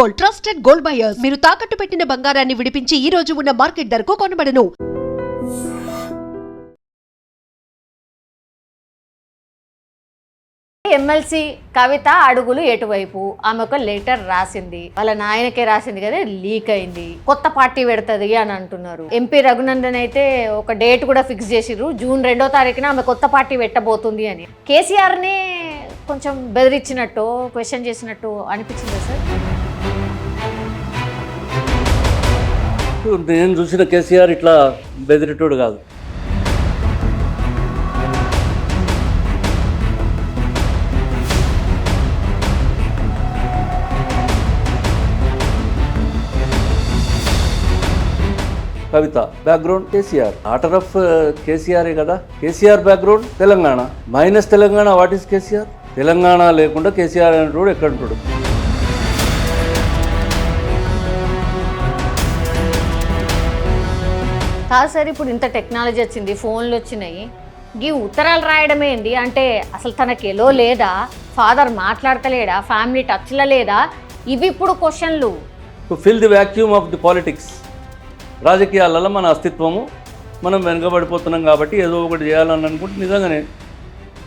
Gold, trusted gold buyers. మీరు తాకట్టు పెట్టిన బంగారాన్ని విడిపించి ఈ రోజు ఉన్న మార్కెట్ ధరకు కొనబడను. ఎమ్మెల్సీ కవిత అడుగులు ఎటువైపు ఆమె ఒక లెటర్ రాసింది, వాళ్ళ నాయనకే రాసింది కదా, లీక్ అయింది, కొత్త పార్టీ పెడుతుంది అని అంటున్నారు. ఎంపీ రఘునందన్ అయితే ఒక డేట్ కూడా ఫిక్స్ చేసిర్రు, జూన్ 2వ తారీఖున ఆమె కొత్త పార్టీ పెట్టబోతుంది అని. కేసీఆర్ని కొంచెం బెదిరించినట్టు, క్వశ్చన్ చేసినట్టు అనిపించిందా సార్? నేను చూసిన కేసీఆర్ ఇట్లా బెదిరేటోడు కాదు. కవిత బ్యాక్గ్రౌండ్ కేసీఆర్, డాటర్ ఆఫ్ కేసీఆరే కదా. KCR background Telangana, minus Telangana. What is KCR? Telangana లేకుండా కేసీఆర్ అనేటోడు ఎక్కడంటాడు? కాదు సార్, ఇప్పుడు ఇంత టెక్నాలజీ వచ్చింది, ఫోన్లు వచ్చినాయి, ఈ ఉత్తరాలు రాయడం ఏంది అంటే అసలు తనకి ఎలో లేదా, ఫాదర్ మాట్లాడతలేడా, ఫ్యామిలీ టచ్లో లేదా, ఇవి ఇప్పుడు క్వశ్చన్లు. To fill the vacuum of the politics. రాజకీయాలలో మన అస్తిత్వము, మనం వెనుకబడిపోతున్నాం కాబట్టి ఏదో ఒకటి చేయాలని అనుకుంటే నిజంగానే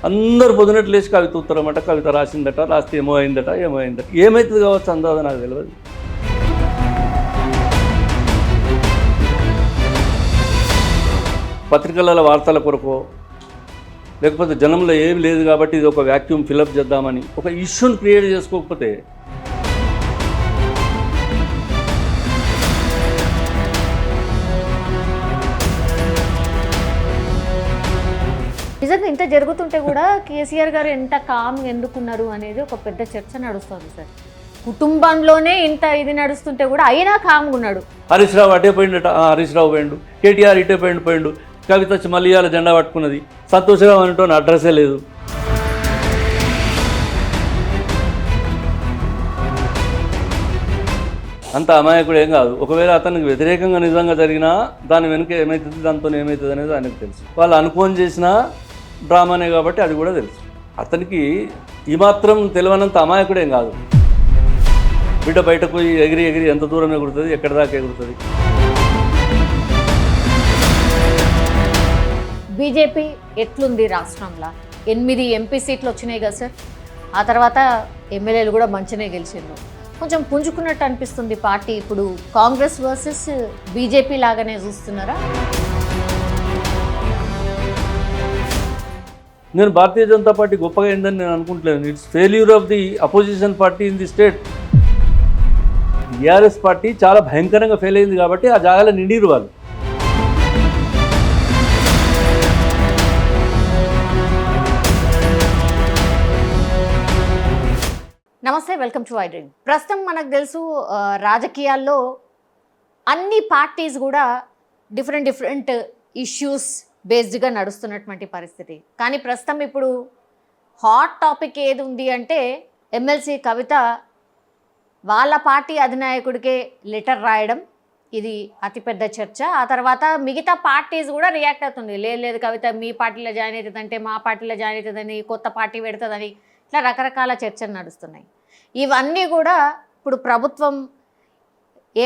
అందరు పొద్దునట్లు లేచి కవిత ఉత్తరం అంట, కవిత రాసిందట, రాస్తే ఏమో అయిందట, ఏమవుతుంది కావచ్చు అందాద నాకు తెలియదు. పత్రికల వార్తల కొరకు లేకపోతే జనంలో ఏమి లేదు కాబట్టి ఇది ఒక వ్యాక్యూమ్ ఫిలప్ చేద్దామని ఒక ఇష్యూని క్రియేట్ చేసుకోకపోతే నిజంగా ఇంత జరుగుతుంటే కూడా కేసీఆర్ గారు ఎంత కామ్ ఎందుకున్నారు అనేది ఒక పెద్ద చర్చ నడుస్తుంది సార్. కుటుంబంలోనే ఇంత ఇది నడుస్తుంటే కూడా అయినా కామ్గా ఉన్నాడు. హరీష్ రావు అటే పోయిండట, హరీష్ రావు పోయిండు, కేటీఆర్ ఇటే పోయిండు, కవిత వచ్చి మళ్ళీ ఇవాళ జెండా పట్టుకున్నది, సంతోషంగా అనటో అడ్రస్సే లేదు. అంత అమాయకుడు ఏం కాదు. ఒకవేళ అతనికి వ్యతిరేకంగా నిజంగా జరిగినా దాని వెనుక ఏమవుతుంది, దాంతో ఏమవుతుంది అనేది ఆయనకు తెలుసు. వాళ్ళు అనుకోని చేసిన డ్రామానే కాబట్టి అది కూడా తెలుసు. అతనికి ఈ మాత్రం తెలియనంత అమాయకుడేం కాదు. బిడ్డ బయటకు ఎగిరి ఎంత దూరం ఎగురుతుంది, ఎక్కడి దాకా ఎగురుతుంది. బీజేపీ ఎట్లుంది రాష్ట్రంలో? 8 ఎంపీ సీట్లు వచ్చినాయి కదా సార్, ఆ తర్వాత ఎమ్మెల్యేలు కూడా మంచిగానే గెలిచిండ్రు. కొంచెం పుంజుకున్నట్టు అనిపిస్తుంది పార్టీ. ఇప్పుడు కాంగ్రెస్ వర్సెస్ బీజేపీ లాగానే చూస్తున్నారా? నేను భారతీయ జనతా పార్టీ గొప్పగా అయిందని నేను అనుకుంటలేను. It's failure of the opposition party in the state. TRS party చాలా భయంకరంగా ఫెయిల్ అయింది కాబట్టి ఆ జాగాలో నిండిరు వాళ్ళు. నమస్తే, వెల్కమ్ టు వైడ్రింగ్. ప్రస్తుతం మనకు తెలుసు రాజకీయాల్లో అన్ని పార్టీస్ కూడా డిఫరెంట్ ఇష్యూస్ బేస్డ్గా నడుస్తున్నటువంటి పరిస్థితి. కానీ ప్రస్తుతం ఇప్పుడు హాట్ టాపిక్ ఏది ఉంది అంటే ఎమ్మెల్సీ కవిత వాళ్ళ పార్టీ అధినాయకుడికే లెటర్ రాయడం. ఇది అతిపెద్ద చర్చ. ఆ తర్వాత మిగతా పార్టీస్ కూడా రియాక్ట్ అవుతుంది. లేదు కవిత మీ పార్టీలో జాయిన్ అవుతుందంటే మా పార్టీలో జాయిన్ అవుతుందని, కొత్త పార్టీ పెడుతుందని, ఇట్లా రకరకాల చర్చలు నడుస్తున్నాయి. ఇవన్నీ కూడా ఇప్పుడు ప్రభుత్వం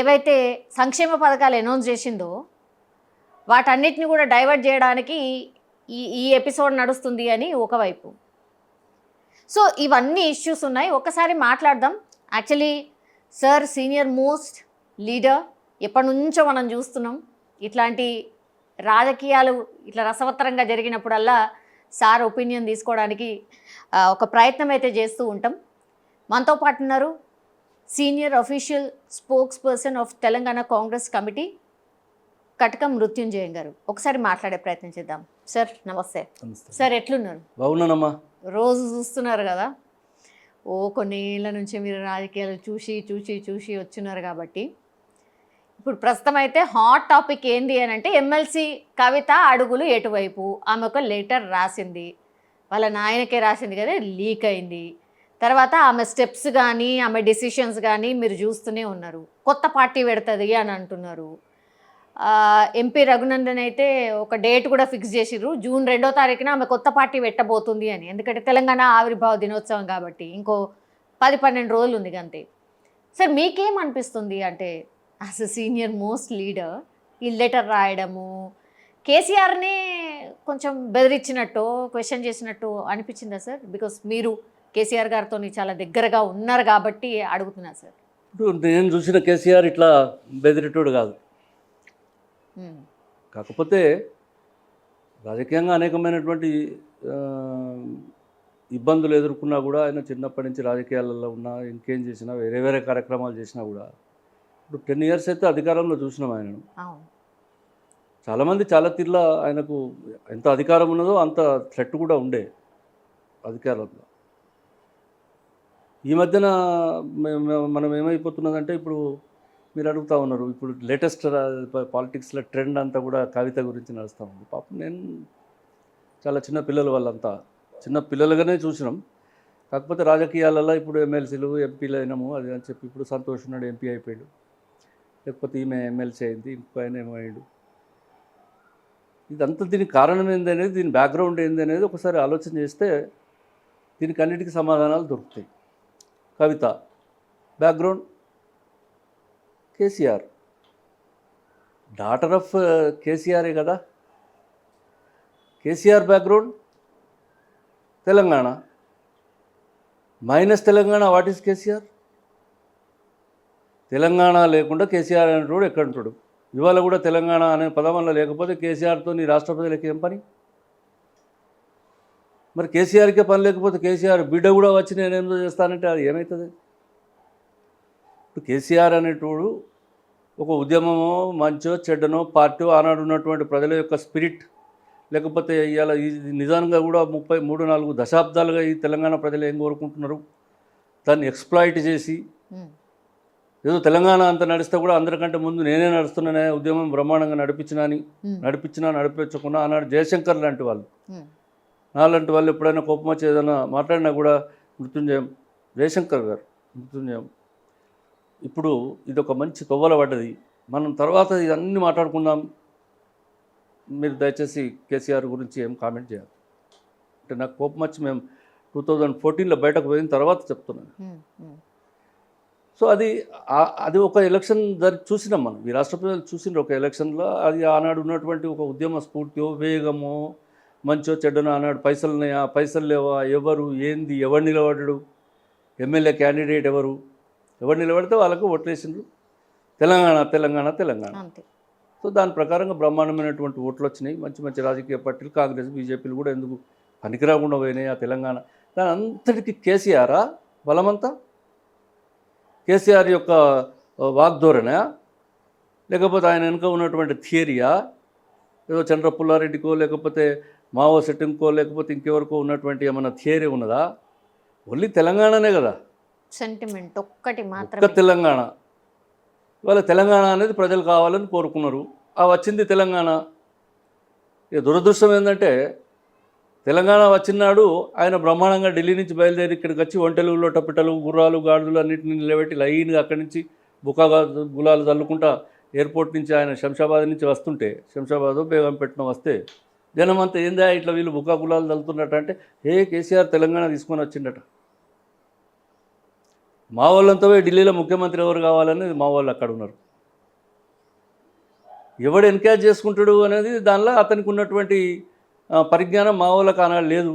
ఏవైతే సంక్షేమ పథకాలు అనౌన్స్ చేసిందో వాటన్నిటిని కూడా డైవర్ట్ చేయడానికి ఈ ఎపిసోడ్ నడుస్తుంది అని ఒకవైపు. సో ఇవన్నీ ఇష్యూస్ ఉన్నాయి, ఒక్కసారి మాట్లాడదాం. Actually sir senior most leader, ఎప్పటి నుంచో మనం చూస్తున్నాం. ఇట్లాంటి రాజకీయాలు ఇట్లా రసవత్తరంగా జరిగినప్పుడల్లా సార్ ఒపీనియన్ తీసుకోవడానికి ఒక ప్రయత్నం అయితే చేస్తూ ఉంటాం. మనతో పాటు ఉన్నారు senior official spokesperson of Telangana Congress committee Katakam Mrutyunjayam garu. ఒకసారి మాట్లాడే ప్రయత్నం చేద్దాం. సార్ నమస్తే. సార్ ఎట్లున్నారు? బాగున్నానమ్మా. రోజు చూస్తున్నారు కదా, కొన్ని ఏళ్ళ నుంచి మీరు రాజకీయాలు చూసి వచ్చినారు కాబట్టి ఇప్పుడు ప్రస్తుతం అయితే హాట్ టాపిక్ ఏంది అని అంటే ఎమ్మెల్సీ కవిత అడుగులు ఎటువైపు. ఆమె ఒక లెటర్ రాసింది, వాళ్ళ నాయనకే రాసింది కదా, లీక్ అయింది. తర్వాత ఆమె స్టెప్స్ కానీ ఆమె డెసిషన్స్ కానీ మీరు చూస్తూనే ఉన్నారు. కొత్త పార్టీ పెడుతుంది అని అంటున్నారు. ఎంపీ రఘునందన్ అయితే ఒక డేట్ కూడా ఫిక్స్ చేసిర్రు, జూన్ 2వ తారీఖున ఆమె కొత్త పార్టీ పెట్టబోతుంది అని. ఎందుకంటే తెలంగాణ ఆవిర్భావ దినోత్సవం కాబట్టి ఇంకో 10-12 రోజులు ఉంది అంతే. సార్ మీకేమనిపిస్తుంది అంటే as a senior most leader ఈ లెటర్ రాయడము కేసీఆర్ని కొంచెం బెదిరించినట్టు క్వశ్చన్ చేసినట్టు అనిపించిందా సార్? బికాస్ మీరు కేసీఆర్ గారితో చాలా దగ్గరగా ఉన్నారు కాబట్టి అడుగుతున్నా సార్. ఇప్పుడు నేను చూసిన కేసీఆర్ ఇట్లా బెదిరేటోడు కాదు. కాకపోతే రాజకీయంగా అనేకమైనటువంటి ఇబ్బందులు ఎదుర్కొన్నా కూడా ఆయన చిన్నప్పటి నుంచి రాజకీయాలలో ఉన్నా ఇంకేం చేసినా వేరే వేరే కార్యక్రమాలు చేసినా కూడా ఇప్పుడు 10 years అయితే అధికారంలో చూసినాం ఆయనను. చాలామంది చాలా తీర్ల ఆయనకు ఎంత అధికారం ఉన్నదో అంత థ్రెట్ కూడా ఉండే అధికారంలో. ఈ మధ్యన మనం ఏమైపోతున్నదంటే ఇప్పుడు మీరు అడుగుతూ ఉన్నారు, ఇప్పుడు లేటెస్ట్ పాలిటిక్స్లో ట్రెండ్ అంతా కూడా కవిత గురించి నడుస్తూ ఉంది. పాపం నేను చాలా చిన్న పిల్లలు వాళ్ళంతా చిన్న పిల్లలుగానే చూసినాం. కాకపోతే రాజకీయాలలో ఇప్పుడు ఎమ్మెల్సీలు ఎంపీలు అయినాము అది అని చెప్పి ఇప్పుడు సంతోష్ ఉన్నాడు ఎంపీ అయిపోయాడు, లేకపోతే ఈమె ఎమ్మెల్సీ అయింది, ఇంకో ఆయన ఏమయ్యాడు. ఇదంతా దీనికి కారణం ఏందనేది, దీని బ్యాక్గ్రౌండ్ ఏందనేది ఒకసారి ఆలోచన చేస్తే దీనికి అన్నిటికీ సమాధానాలు దొరుకుతాయి. కవిత బ్యాక్గ్రౌండ్ కేసీఆర్, డాటర్ ఆఫ్ కేసీఆరే కదా. KCR background Telangana, minus Telangana what is KCR? Telangana లేకుండా కేసీఆర్ అనేటోడు ఎక్కడుంటాడు? ఇవాళ కూడా తెలంగాణ అనే పదం వల్ల లేకపోతే కేసీఆర్తో నీ రాష్ట్ర ప్రజలకు ఏం పని? మరి కేసీఆర్కే పని లేకపోతే కేసీఆర్ బిడ్డ కూడా వచ్చి నేనేందో చేస్తానంటే అది ఏమవుతుంది? ఇప్పుడు కేసీఆర్ అనేటోడు ఒక ఉద్యమమో మంచో చెడ్డనో పార్టీ ఆనాడు ఉన్నటువంటి ప్రజల యొక్క స్పిరిట్, లేకపోతే ఇవాళ ఈ నిజంగా కూడా 33-34 దశాబ్దాలుగా ఈ తెలంగాణ ప్రజలు ఏం కోరుకుంటున్నారు? దాన్ని ఎక్స్ప్లాయిట్ చేసి ఏదో తెలంగాణ అంత నడిస్తే కూడా అందరికంటే ముందు నేనే నడుస్తున్నానే, ఉద్యమం బ్రహ్మాండంగా నడిపించకుండా ఆనాడు జయశంకర్ లాంటి వాళ్ళు, నాలాంటి వాళ్ళు ఎప్పుడైనా కోపం వచ్చి ఏదైనా మాట్లాడినా కూడా మృత్యుంజయం, జయశంకర్ గారు మృత్యుంజయం. ఇప్పుడు ఇది ఒక మంచి తొవ్వల పడ్డది. మనం తర్వాత ఇదన్నీ మాట్లాడుకుందాం. మీరు దయచేసి కేసీఆర్ గురించి ఏం కామెంట్ చేయాలి అంటే నాకు కోపం వచ్చి మేము 2014లో బయటకు పోయిన తర్వాత చెప్తున్నాను. సో అది ఒక ఎలక్షన్ చూసినాం మనం, ఈ రాష్ట్ర ప్రజలు చూసిన ఒక ఎలక్షన్లో. అది ఆనాడు ఉన్నటువంటి ఒక ఉద్యమ స్ఫూర్తియో వేగమో మంచో చెడ్డనో, ఆనాడు పైసలు ఉన్నాయా పైసలు లేవా, ఎవరు ఏంది, ఎవరు నిలబడ్డాడు, ఎమ్మెల్యే క్యాండిడేట్ ఎవరు నిలబడితే వాళ్ళకు ఓట్లేసిండ్రు. తెలంగాణ తెలంగాణ తెలంగాణ. సో దాని ప్రకారంగా బ్రహ్మాండమైనటువంటి ఓట్లు వచ్చినాయి. మంచి మంచి రాజకీయ పార్టీలు, కాంగ్రెస్ బీజేపీలు కూడా ఎందుకు పనికిరాకుండా పోయినాయి ఆ తెలంగాణ. దాని అంతటికి కేసీఆరా బలమంతా? కేసీఆర్ యొక్క వాగ్ధోరణా, లేకపోతే ఆయన వెనుక ఉన్నటువంటి థియరీయా? ఏదో చంద్ర పుల్లారెడ్డికో లేకపోతే మావో సెట్టింగ్కో లేకపోతే ఇంకెవరికో ఉన్నటువంటి ఏమన్నా థియరీ ఉన్నదా? ఓన్లీ తెలంగాణనే కదా, సెంటిమెంట్ ఒక్కటి మాత్రం. ఒక్క తెలంగాణ. ఇవాళ తెలంగాణ అనేది ప్రజలు కావాలని కోరుకున్నారు, ఆ వచ్చింది తెలంగాణ. ఇక దురదృష్టం ఏంటంటే తెలంగాణ వచ్చినాడు ఆయన బ్రహ్మాండంగా ఢిల్లీ నుంచి బయలుదేరి ఇక్కడికి వచ్చి ఒంటెలు లొట్టపిట్టలు గుర్రాలు గాడిదలు అన్నింటినీ నిలబెట్టి లైన్గా అక్కడి నుంచి గులాలు చల్లుకుంటా ఎయిర్పోర్ట్ నుంచి ఆయన శంషాబాద్ నుంచి వస్తుంటే, శంషాబాద్ బేగంపేటను వస్తే జనం అంతా ఏందా ఇట్లా వీళ్ళు గులాలు చల్లుతున్నట్టు అంటే, కేసీఆర్ తెలంగాణ తీసుకొని వచ్చిండట. మా వాళ్ళంతా పోయి ఢిల్లీలో ముఖ్యమంత్రి ఎవరు కావాలని మా వాళ్ళు అక్కడ ఉన్నారు. ఎవడు ఎన్కరేజ్ చేసుకుంటాడు అనేది దానిలో అతనికి ఉన్నటువంటి పరిజ్ఞానం మా వాళ్ళకి ఆనాడు లేదు.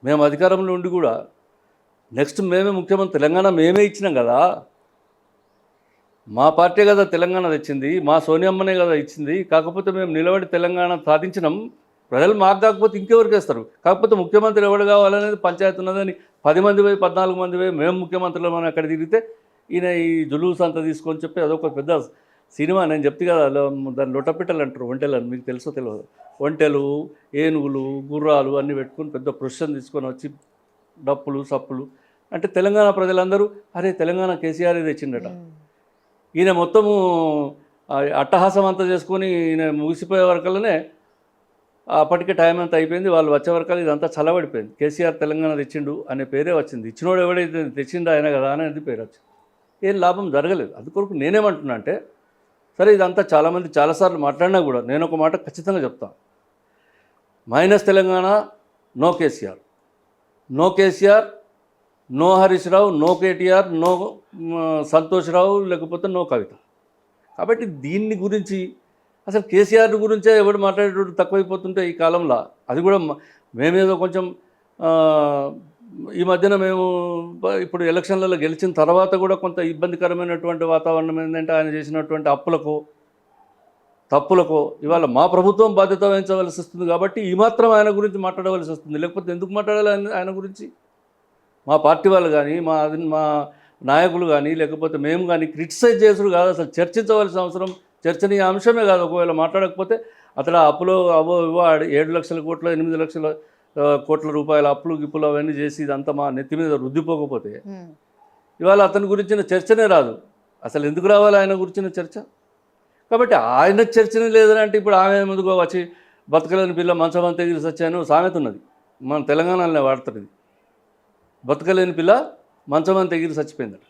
మేము అధికారంలో ఉండి కూడా నెక్స్ట్ మేమే ముఖ్యమంత్రి, తెలంగాణ మేమే ఇచ్చినాం కదా, మా పార్టీ కదా తెలంగాణ తెచ్చింది, మా సోనియమ్మనే కదా ఇచ్చింది. కాకపోతే మేము నిలబడి తెలంగాణ సాధించినాం. ప్రజలు మాకు కాకపోతే ఇంకెవరికి వేస్తారు? కాకపోతే ముఖ్యమంత్రి ఎవరు కావాలనేది పంచాయతీ ఉన్నదని 10 మంది పోయి 14 మంది పోయి మేము ముఖ్యమంత్రులు మనం అక్కడ తిరిగితే ఈయన ఈ జులూస్ అంతా తీసుకొని చెప్పి అదొక పెద్ద సినిమా. నేను చెప్తే కదా దాన్ని లొట్టపిట్టలు అంటారు, ఒంటెలు అని. మీకు తెలుసో తెలియదు. ఒంటెలు, ఏనుగులు, గుర్రాలు అన్నీ పెట్టుకొని పెద్ద ప్రొసెషన్ తీసుకొని వచ్చి డప్పులు సప్పులు అంటే తెలంగాణ ప్రజలందరూ అరే తెలంగాణ కేసీఆర్ తెచ్చిండట. ఈయన మొత్తము అట్టహాసం అంతా చేసుకొని ఈయన ముగిసిపోయే వరకల్లోనే అప్పటికే టైం అంతా అయిపోయింది. వాళ్ళు వచ్చే వరకల్లా ఇదంతా చల్లబడిపోయింది. కేసీఆర్ తెలంగాణ తెచ్చిండు అనే పేరే వచ్చింది. ఇచ్చినోడు ఎవడైతే తెచ్చిండో ఆయన కదా అనేది పేరు వచ్చింది. ఏం లాభం జరగలేదు. అందుకొరకు నేనేమంటున్నా అంటే, సరే ఇదంతా చాలామంది చాలాసార్లు మాట్లాడినా కూడా నేను ఒక మాట ఖచ్చితంగా చెప్తాను. Minus Telangana, no KCR, no KCR, no Harish Rao, no KTR, no Santosh Rao, లేకపోతే నో కవిత. కాబట్టి దీన్ని గురించి అసలు కేసీఆర్ గురించే ఎవడు మాట్లాడేటప్పుడు తక్కువైపోతుంటే ఈ కాలంలో, అది కూడా మేమేదో కొంచెం ఈ మధ్యన మేము ఇప్పుడు ఎలక్షన్లలో గెలిచిన తర్వాత కూడా కొంత ఇబ్బందికరమైనటువంటి వాతావరణం ఏంటంటే ఆయన చేసినటువంటి అప్పులకు తప్పులకు ఇవాళ మా ప్రభుత్వం బాధ్యత వహించవలసి వస్తుంది. కాబట్టి ఈ మాత్రం ఆయన గురించి మాట్లాడవలసి వస్తుంది. లేకపోతే ఎందుకు మాట్లాడాలి ఆయన గురించి? మా పార్టీ వాళ్ళు కానీ మా నాయకులు కానీ లేకపోతే మేము కానీ క్రిటిసైజ్ చేసుడు కాదు, అసలు చర్చించవలసిన అవసరం చర్చనీయ అంశమే కాదు. ఒకవేళ మాట్లాడకపోతే అతడు అప్పులో అవో ఇవో 7 లక్షల కోట్ల 8 లక్షల కోట్ల రూపాయల అప్పులు గిప్పులు అవన్నీ చేసి ఇదంతా మా నెత్తి మీద రుద్దిపోకపోతే ఇవాళ అతని గురించిన చర్చనే రాదు. అసలు ఎందుకు రావాలి ఆయన గురించిన చర్చ? కాబట్టి ఆయన చర్చనే లేదంటే ఇప్పుడు ఆమె ముందుకు వచ్చి బతకలేని పిల్ల మంచమంతా ఎగిరి సచ్చాను సామెత ఉన్నది, మన తెలంగాణలోనే వాడతారు. ఇది బతకలేని పిల్ల మంచమంతా ఎగిరి చచ్చిపోయిందట.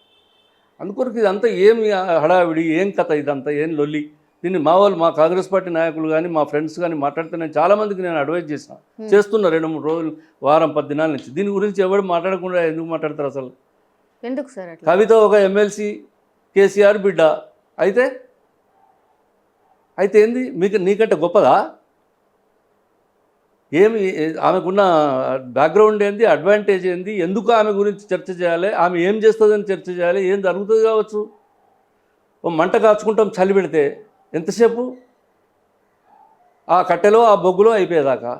అందుకొరకు ఇదంతా ఏం హడావిడి, ఏం కథ, ఇదంతా ఏం లొల్లి? దీన్ని మా వాళ్ళు, మా కాంగ్రెస్ పార్టీ నాయకులు కానీ మా ఫ్రెండ్స్ కానీ మాట్లాడితే నేను చాలామందికి నేను అడ్వైజ్ చేస్తున్నా 2-3 రోజులు, వారం 10 దినాల నుంచి. దీని గురించి ఎవరు మాట్లాడకుండా ఎందుకు మాట్లాడతారు అసలు? ఎందుకు సార్? కవిత ఒక ఎమ్మెల్సీ, కేసీఆర్ బిడ్డ అయితే ఏంది? నీకంటే గొప్పదా? ఏమి ఆమెకున్న బ్యాక్గ్రౌండ్ ఏంది, అడ్వాంటేజ్ ఏంది, ఎందుకు ఆమె గురించి చర్చ చేయాలి, ఆమె ఏం చేస్తుందని చర్చ చేయాలి, ఏం జరుగుతుంది కావచ్చు. ఓ మంట కాచుకుంటాం చలి పెడితే ఎంతసేపు? ఆ కట్టెలో ఆ బొగ్గులో అయిపోయేదాకా.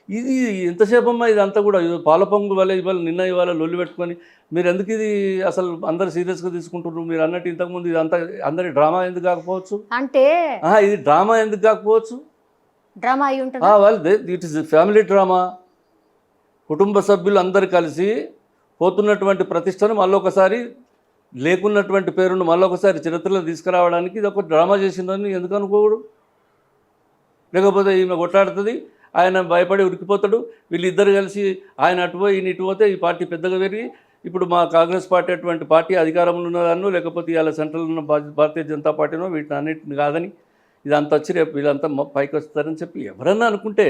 ఇది ఎంతసేపు అమ్మా ఇదంతా కూడా? పాల పొంగు వల్ల ఇవాళ లొల్లి పెట్టుకొని మీరు ఎందుకు ఇది అసలు అందరు సీరియస్గా తీసుకుంటున్నారు? మీరు అన్నట్టు ఇంతకుముందు ఇదంతా అందరి డ్రామా ఎందుకు కాకపోవచ్చు? అంటే ఇది డ్రామా ఎందుకు కాకపోవచ్చు? డ్రామా అయి ఉంటుంది. వాళ్ళు ఇట్ ఇస్ ఫ్యామిలీ డ్రామా. కుటుంబ సభ్యులు అందరు కలిసి పోతున్నటువంటి ప్రతిష్టను మళ్ళొకసారి, లేకున్నటువంటి పేరును మళ్ళొకసారి చరిత్రలో తీసుకురావడానికి ఇది ఒక డ్రామా చేసిందని ఎందుకు అనుకోడు? లేకపోతే ఈమె కొట్లాడుతుంది, ఆయన భయపడి ఉరికిపోతాడు, వీళ్ళిద్దరు కలిసి ఆయన అటుపోయి ఈయన ఇటుపోతే ఈ పార్టీ పెద్దగా పెరిగి ఇప్పుడు మా కాంగ్రెస్ పార్టీ అటువంటి పార్టీ అధికారంలో ఉన్నదాన్నో లేకపోతే ఇవాళ సెంట్రల్ ఉన్న భారతీయ జనతా పార్టీనో వీటిని అన్నింటిని కాదని ఇదంతా వచ్చి రేపు వీళ్ళంతా పైకి వస్తారని చెప్పి ఎవరన్నా అనుకుంటే,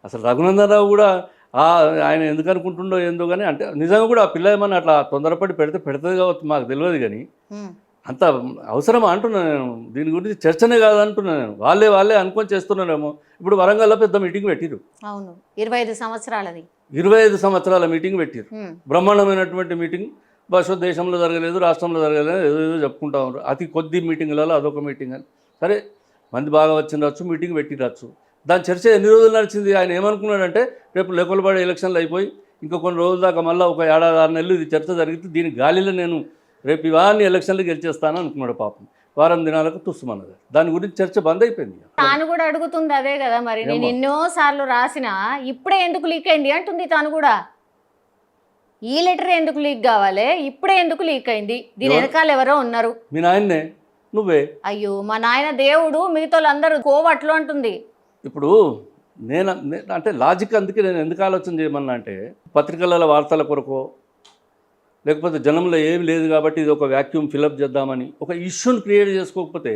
అసలు రఘునందన్ రావు కూడా ఆయన ఎందుకు అనుకుంటుండో ఏందో కానీ, అంటే నిజంగా కూడా ఆ పిల్ల ఏమన్నా అట్లా తొందరపడి పెడుతుంది కావచ్చు, మాకు తెలియదు. కానీ అంత అవసరమా అంటున్నాను నేను. దీని గురించి చర్చనే కాదంటున్నాను నేను. వాళ్ళే అనుకొని చేస్తున్నారేమో. ఇప్పుడు వరంగల్లో పెద్ద మీటింగ్ పెట్టిరు. అవును, 25 సంవత్సరాలది. 25 సంవత్సరాల మీటింగ్ పెట్టిరు. బ్రహ్మాండమైనటువంటి మీటింగ్. బహుశా దేశంలో జరగలేదు, రాష్ట్రంలో జరగలేదు, ఏదో చెప్పుకుంటా ఉన్నారు. అతి కొద్ది మీటింగ్లలో అదొక మీటింగ్ అని. సరే, మంది బాగా వచ్చిండొచ్చు, మీటింగ్ పెట్టిరచ్చు. దాని చర్చ ఎన్ని రోజులు నడిచింది? ఆయన ఏమనుకున్నాడంటే రేపు లోకల్బాడీ ఎలక్షన్లు అయిపోయి ఇంకా కొన్ని రోజుల దాకా మళ్ళీ ఒక 7-6 నెలలు ఇది చర్చ జరిగితే దీని గాలిలో నేను రేపు ఇవన్నీ ఎలక్షన్లు గెలిచేస్తాను అనుకున్నాడు. పాపం వారం దినాలకు తుస్సుమన్నది. దాని గురించి చర్చ బంద్ అయిపోయింది. తాను కూడా అడుగుతుంది అదే కదా మరి. నేను ఎన్నోసార్లు రాసినా ఇప్పుడే ఎందుకు లీక్ అయింది అంటుంది తాను కూడా. ఈ లెటర్ ఎందుకు లీక్ కావాలి, ఇప్పుడే ఎందుకు లీక్ అయింది, దీని వెనకాల ఎవరో ఉన్నారు. మీ నాయన్నే, నువ్వే. అయ్యో, మా నాయన దేవుడు, మిగతా అందరూ కోవట్లు అంటుంది. ఇప్పుడు నేను అంటే లాజిక్ అందుకే నేను ఎందుకు ఆలోచన చేయమన్నా అంటే, పత్రికల వార్తల కొరకు లేకపోతే జనంలో ఏమి లేదు కాబట్టి ఇది ఒక వ్యాక్యూమ్ ఫిలప్ చేద్దామని ఒక ఇష్యూని క్రియేట్ చేసుకోకపోతే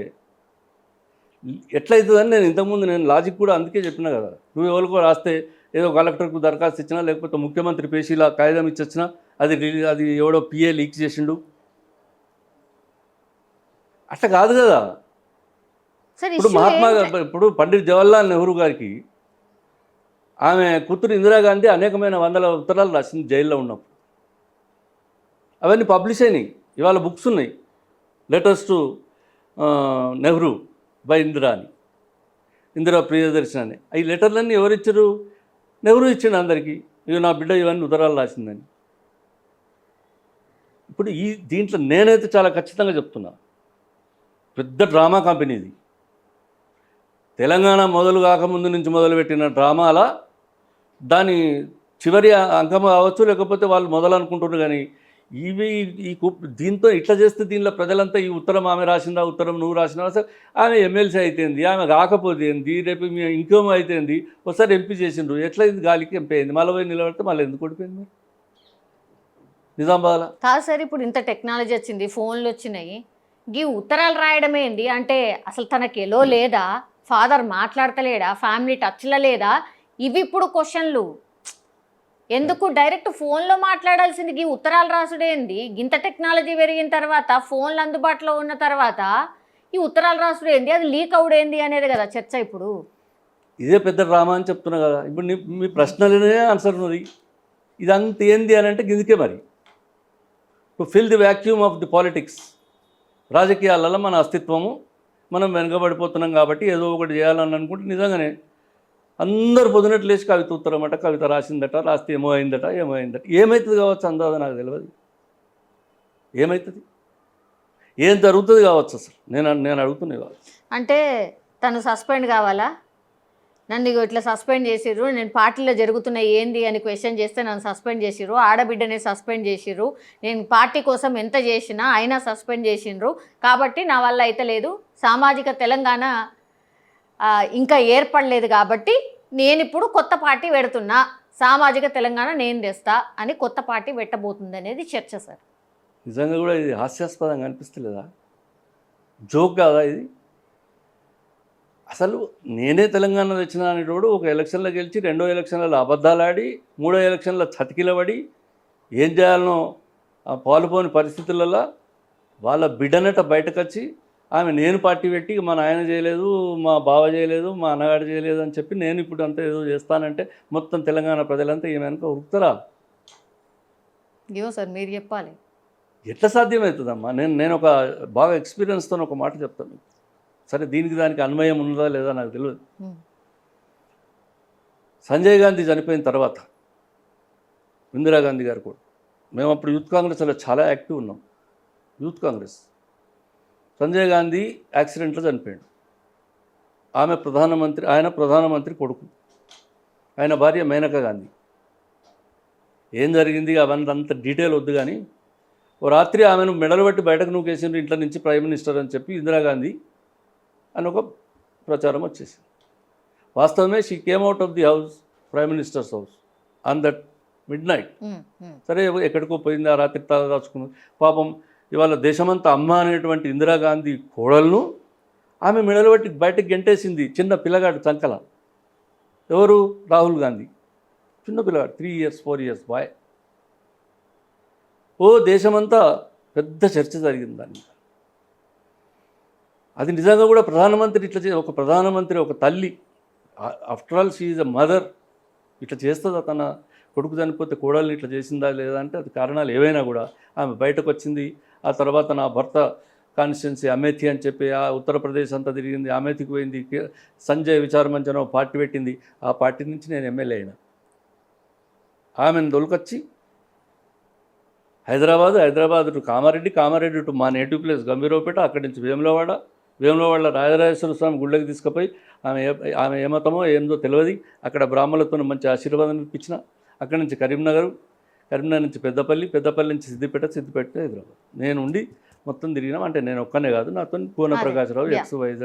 ఎట్లయితుందని నేను ఇంతకుముందు లాజిక్ కూడా అందుకే చెప్పినా కదా. నువ్వు ఎవరికో రాస్తే ఏదో కలెక్టర్కు దరఖాస్తు ఇచ్చినా లేకపోతే ముఖ్యమంత్రి పేషీలా కాగితం ఇచ్చొచ్చినా అది ఎవడో పిఏ లీక్ చేసిండు, అట్లా కాదు కదా. ఇప్పుడు పండిట్ జవహర్లాల్ నెహ్రూ గారికి ఆమె కూతురు ఇందిరాగాంధీ అనేకమైన 100 ఉత్తరాలు రాసింది జైల్లో ఉన్నప్పుడు. అవన్నీ పబ్లిష్ అయినాయి. ఇవాళ బుక్స్ ఉన్నాయి, letters to Nehru by Indira అని, ఇందిరా ప్రియదర్శన్ అని. ఈ లెటర్లన్నీ ఎవరు ఇచ్చారు? నెహ్రూ ఇచ్చిండు అందరికీ. ఇవి నా బిడ్డ ఇవన్నీ ఉత్తరాలు రాసిందని. ఇప్పుడు దీంట్లో నేనైతే చాలా ఖచ్చితంగా చెప్తున్నా, పెద్ద డ్రామా కంపెనీ ఇది. తెలంగాణ మొదలు కాకముందు నుంచి మొదలుపెట్టిన డ్రామాల దాని చివరి అంకం కావచ్చు, లేకపోతే వాళ్ళు మొదలు అనుకుంటున్నారు. కానీ దీంతో ఇట్లా చేస్తే దీనిలో ప్రజలంతా ఈ ఉత్తరం ఆమె రాసిందా, ఉత్తరం నువ్వు రాసినా, అసలు ఆమె ఎమ్మెల్సీ అయితేంది, ఆమె కాకపోతే ఏంది, రేపు ఇంకేమో అయితేంది, ఒకసారి ఎంపీ చేసిండ్రు, ఎట్లా ఇది గాలికి ఎంపీ అయింది, మళ్ళీ పోయి నిలబడితే మళ్ళీ ఎందుకు ఓడిపోయింది మరి నిజామాబాద్లో? కాదు సార్, ఇప్పుడు ఇంత టెక్నాలజీ వచ్చింది, ఫోన్లు వచ్చినాయి, ఈ ఉత్తరాలు రాయడం ఏంది అంటే అసలు తనకి ఎలో లేదా, ఫాదర్ మాట్లాడతలేడా, ఫ్యామిలీ టచ్లో లేదా, ఇవి ఇప్పుడు క్వశ్చన్లు. ఎందుకు డైరెక్ట్ ఫోన్లో మాట్లాడాల్సింది ఈ ఉత్తరాలు రాసుడేంది? ఇంత టెక్నాలజీ పెరిగిన తర్వాత, ఫోన్లు అందుబాటులో ఉన్న తర్వాత ఈ ఉత్తరాలు రాసుడేంది, అది లీక్ అవుడేంది అనేది కదా చర్చ ఇప్పుడు. ఇదే పెద్ద డ్రామా అని చెప్తున్నా కదా. ఇప్పుడు మీ ప్రశ్నలనే ఆన్సర్ ఉన్నది. ఇదంతా ఏంది అని అంటే గిదికే మరి to fill the vacuum of the politics. రాజకీయాలలో మన అస్తిత్వము, మనం వెనుకబడిపోతున్నాం కాబట్టి ఏదో ఒకటి చేయాలని అనుకుంటే నిజంగానే అందరు పొద్దునట్లు లేచి కవిత ఉత్తరమట, కవిత రాసిందట, రాస్తే ఏమో అయిందట. ఏమవుతుంది కావచ్చు అందాదా నాకు తెలియదు. ఏమవుతుంది, ఏం జరుగుతుంది కావచ్చు అసలు నేను అడుగుతున్నా కావచ్చు. అంటే తను సస్పెండ్ కావాలా? నన్ను ఇట్లా సస్పెండ్ చేసిర్రు, నేను పార్టీలో జరుగుతున్నాయి ఏంది అని క్వశ్చన్ చేస్తే నన్ను సస్పెండ్ చేసిర్రు, ఆడబిడ్డని సస్పెండ్ చేసిర్రు, నేను పార్టీ కోసం ఎంత చేసినా అయినా సస్పెండ్ చేసిండ్రు, కాబట్టి నా వల్ల అయితే లేదు, సామాజిక తెలంగాణ ఇంకా ఏర్పడలేదు కాబట్టి నేను ఇప్పుడు కొత్త పార్టీ పెడుతున్నా, సామాజిక తెలంగాణ నేను తెస్తా అని కొత్త పార్టీ పెట్టబోతుంది అనేది చర్చ సార్. నిజంగా కూడా ఇది హాస్యాస్పదంగా అనిపిస్తలేదా? జోక్ కాదా ఇది? అసలు నేనే తెలంగాణ తెచ్చిన అనేటోడు ఒక ఎలక్షన్లో గెలిచి, రెండో ఎలక్షన్లలో అబద్ధాలాడి, మూడో ఎలక్షన్లో చతికిలబడి ఏం చేయాలనో పాలుపోని పరిస్థితులలో వాళ్ళ బిడ్డనట బయటకు వచ్చి ఆమె నేను పార్టీ పెట్టి మా నాయన చేయలేదు, మా బావ చేయలేదు, మా అన్నగాడు చేయలేదు అని చెప్పి నేను ఇప్పుడు అంతా ఏదో చేస్తానంటే మొత్తం తెలంగాణ ప్రజలంతా ఈమె వెనక ఉరుకుతారా? ఏమో సార్ మీరు చెప్పాలి. ఎట్లా సాధ్యమవుతుందమ్మా? నేను ఒక బాగా ఎక్స్పీరియన్స్తో ఒక మాట చెప్తాను. సరే, దీనికి దానికి అన్వయం ఉన్నదా లేదా నాకు తెలియదు. సంజయ్ గాంధీ చనిపోయిన తర్వాత ఇందిరాగాంధీ గారు కూడా, మేము అప్పుడు యూత్ కాంగ్రెస్లో చాలా యాక్టివ్ ఉన్నాం. యూత్ కాంగ్రెస్. సంజయ్ గాంధీ యాక్సిడెంట్లో చనిపోయాడు. ఆయన ప్రధానమంత్రి కొడుకు, ఆయన భార్య మేనకా గాంధీ. ఏం జరిగింది అవన్నీ అంత డీటెయిల్ వద్దు కానీ, ఓ రాత్రి ఆమెను మెడలు బట్టి బయటకు నూకేసిండ్రు ఇంట్లో నుంచి ప్రైమ్ మినిస్టర్ అని చెప్పి ఇందిరాగాంధీ అని ఒక ప్రచారం వచ్చేసింది. వాస్తవమే she came out of the house, prime ministers house, on that mid night. సరే, ఎక్కడికో పోయింది, ఆ రాత్రి దాచుకుంది. పాపం ఇవాళ దేశమంతా అమ్మ అనేటువంటి ఇందిరాగాంధీ కోడలను ఆమె మెడలు బట్టి బయటకు గెంటేసింది. చిన్న పిల్లగాడు చంకల. ఎవరు? రాహుల్ గాంధీ. చిన్న పిల్లగాడు, 3 years 4 years బాయ్. ఓ దేశమంతా పెద్ద చర్చ జరిగింది దాన్ని. అది నిజంగా కూడా ప్రధానమంత్రి ఇట్లా ఒక ప్రధానమంత్రి, ఒక తల్లి, after all she is a mother, ఇట్లా చేస్తుందా? తన కొడుకు చనిపోతే కోడల్ని ఇట్లా చేసిందా లేదా అంటే అది కారణాలు ఏవైనా కూడా ఆమె బయటకు వచ్చింది. ఆ తర్వాత నా భర్త కాన్స్టిట్యున్సీ అమేథీ అని చెప్పి ఆ ఉత్తరప్రదేశ్ అంతా తిరిగింది, అమేథీకి పోయింది, సంజయ్ విచార మంచన పార్టీ పెట్టింది, ఆ పార్టీ నుంచి నేను ఎమ్మెల్యే అయినా. ఆమెను దొలకొచ్చి హైదరాబాద్ టు కామారెడ్డి టు మా నేటివ్ ప్లేస్ గంభీరావుపేట, అక్కడి నుంచి వేములవాడ రాజరాజేశ్వర స్వామి గుళ్ళకి తీసుకుపోయి ఆమె ఏమతమో ఏందో తెలియదు, అక్కడ బ్రాహ్మణులతో మంచి ఆశీర్వాదం ఇప్పించిన. అక్కడి నుంచి కరీంనగర్ నుంచి పెద్దపల్లి నుంచి సిద్దిపేట హైదరాబాద్ నేను ఉండి మొత్తం తిరిగినాం. అంటే నేను ఒక్కనే కాదు, నాతో పూర్ణ ప్రకాశ్రావు, XYZ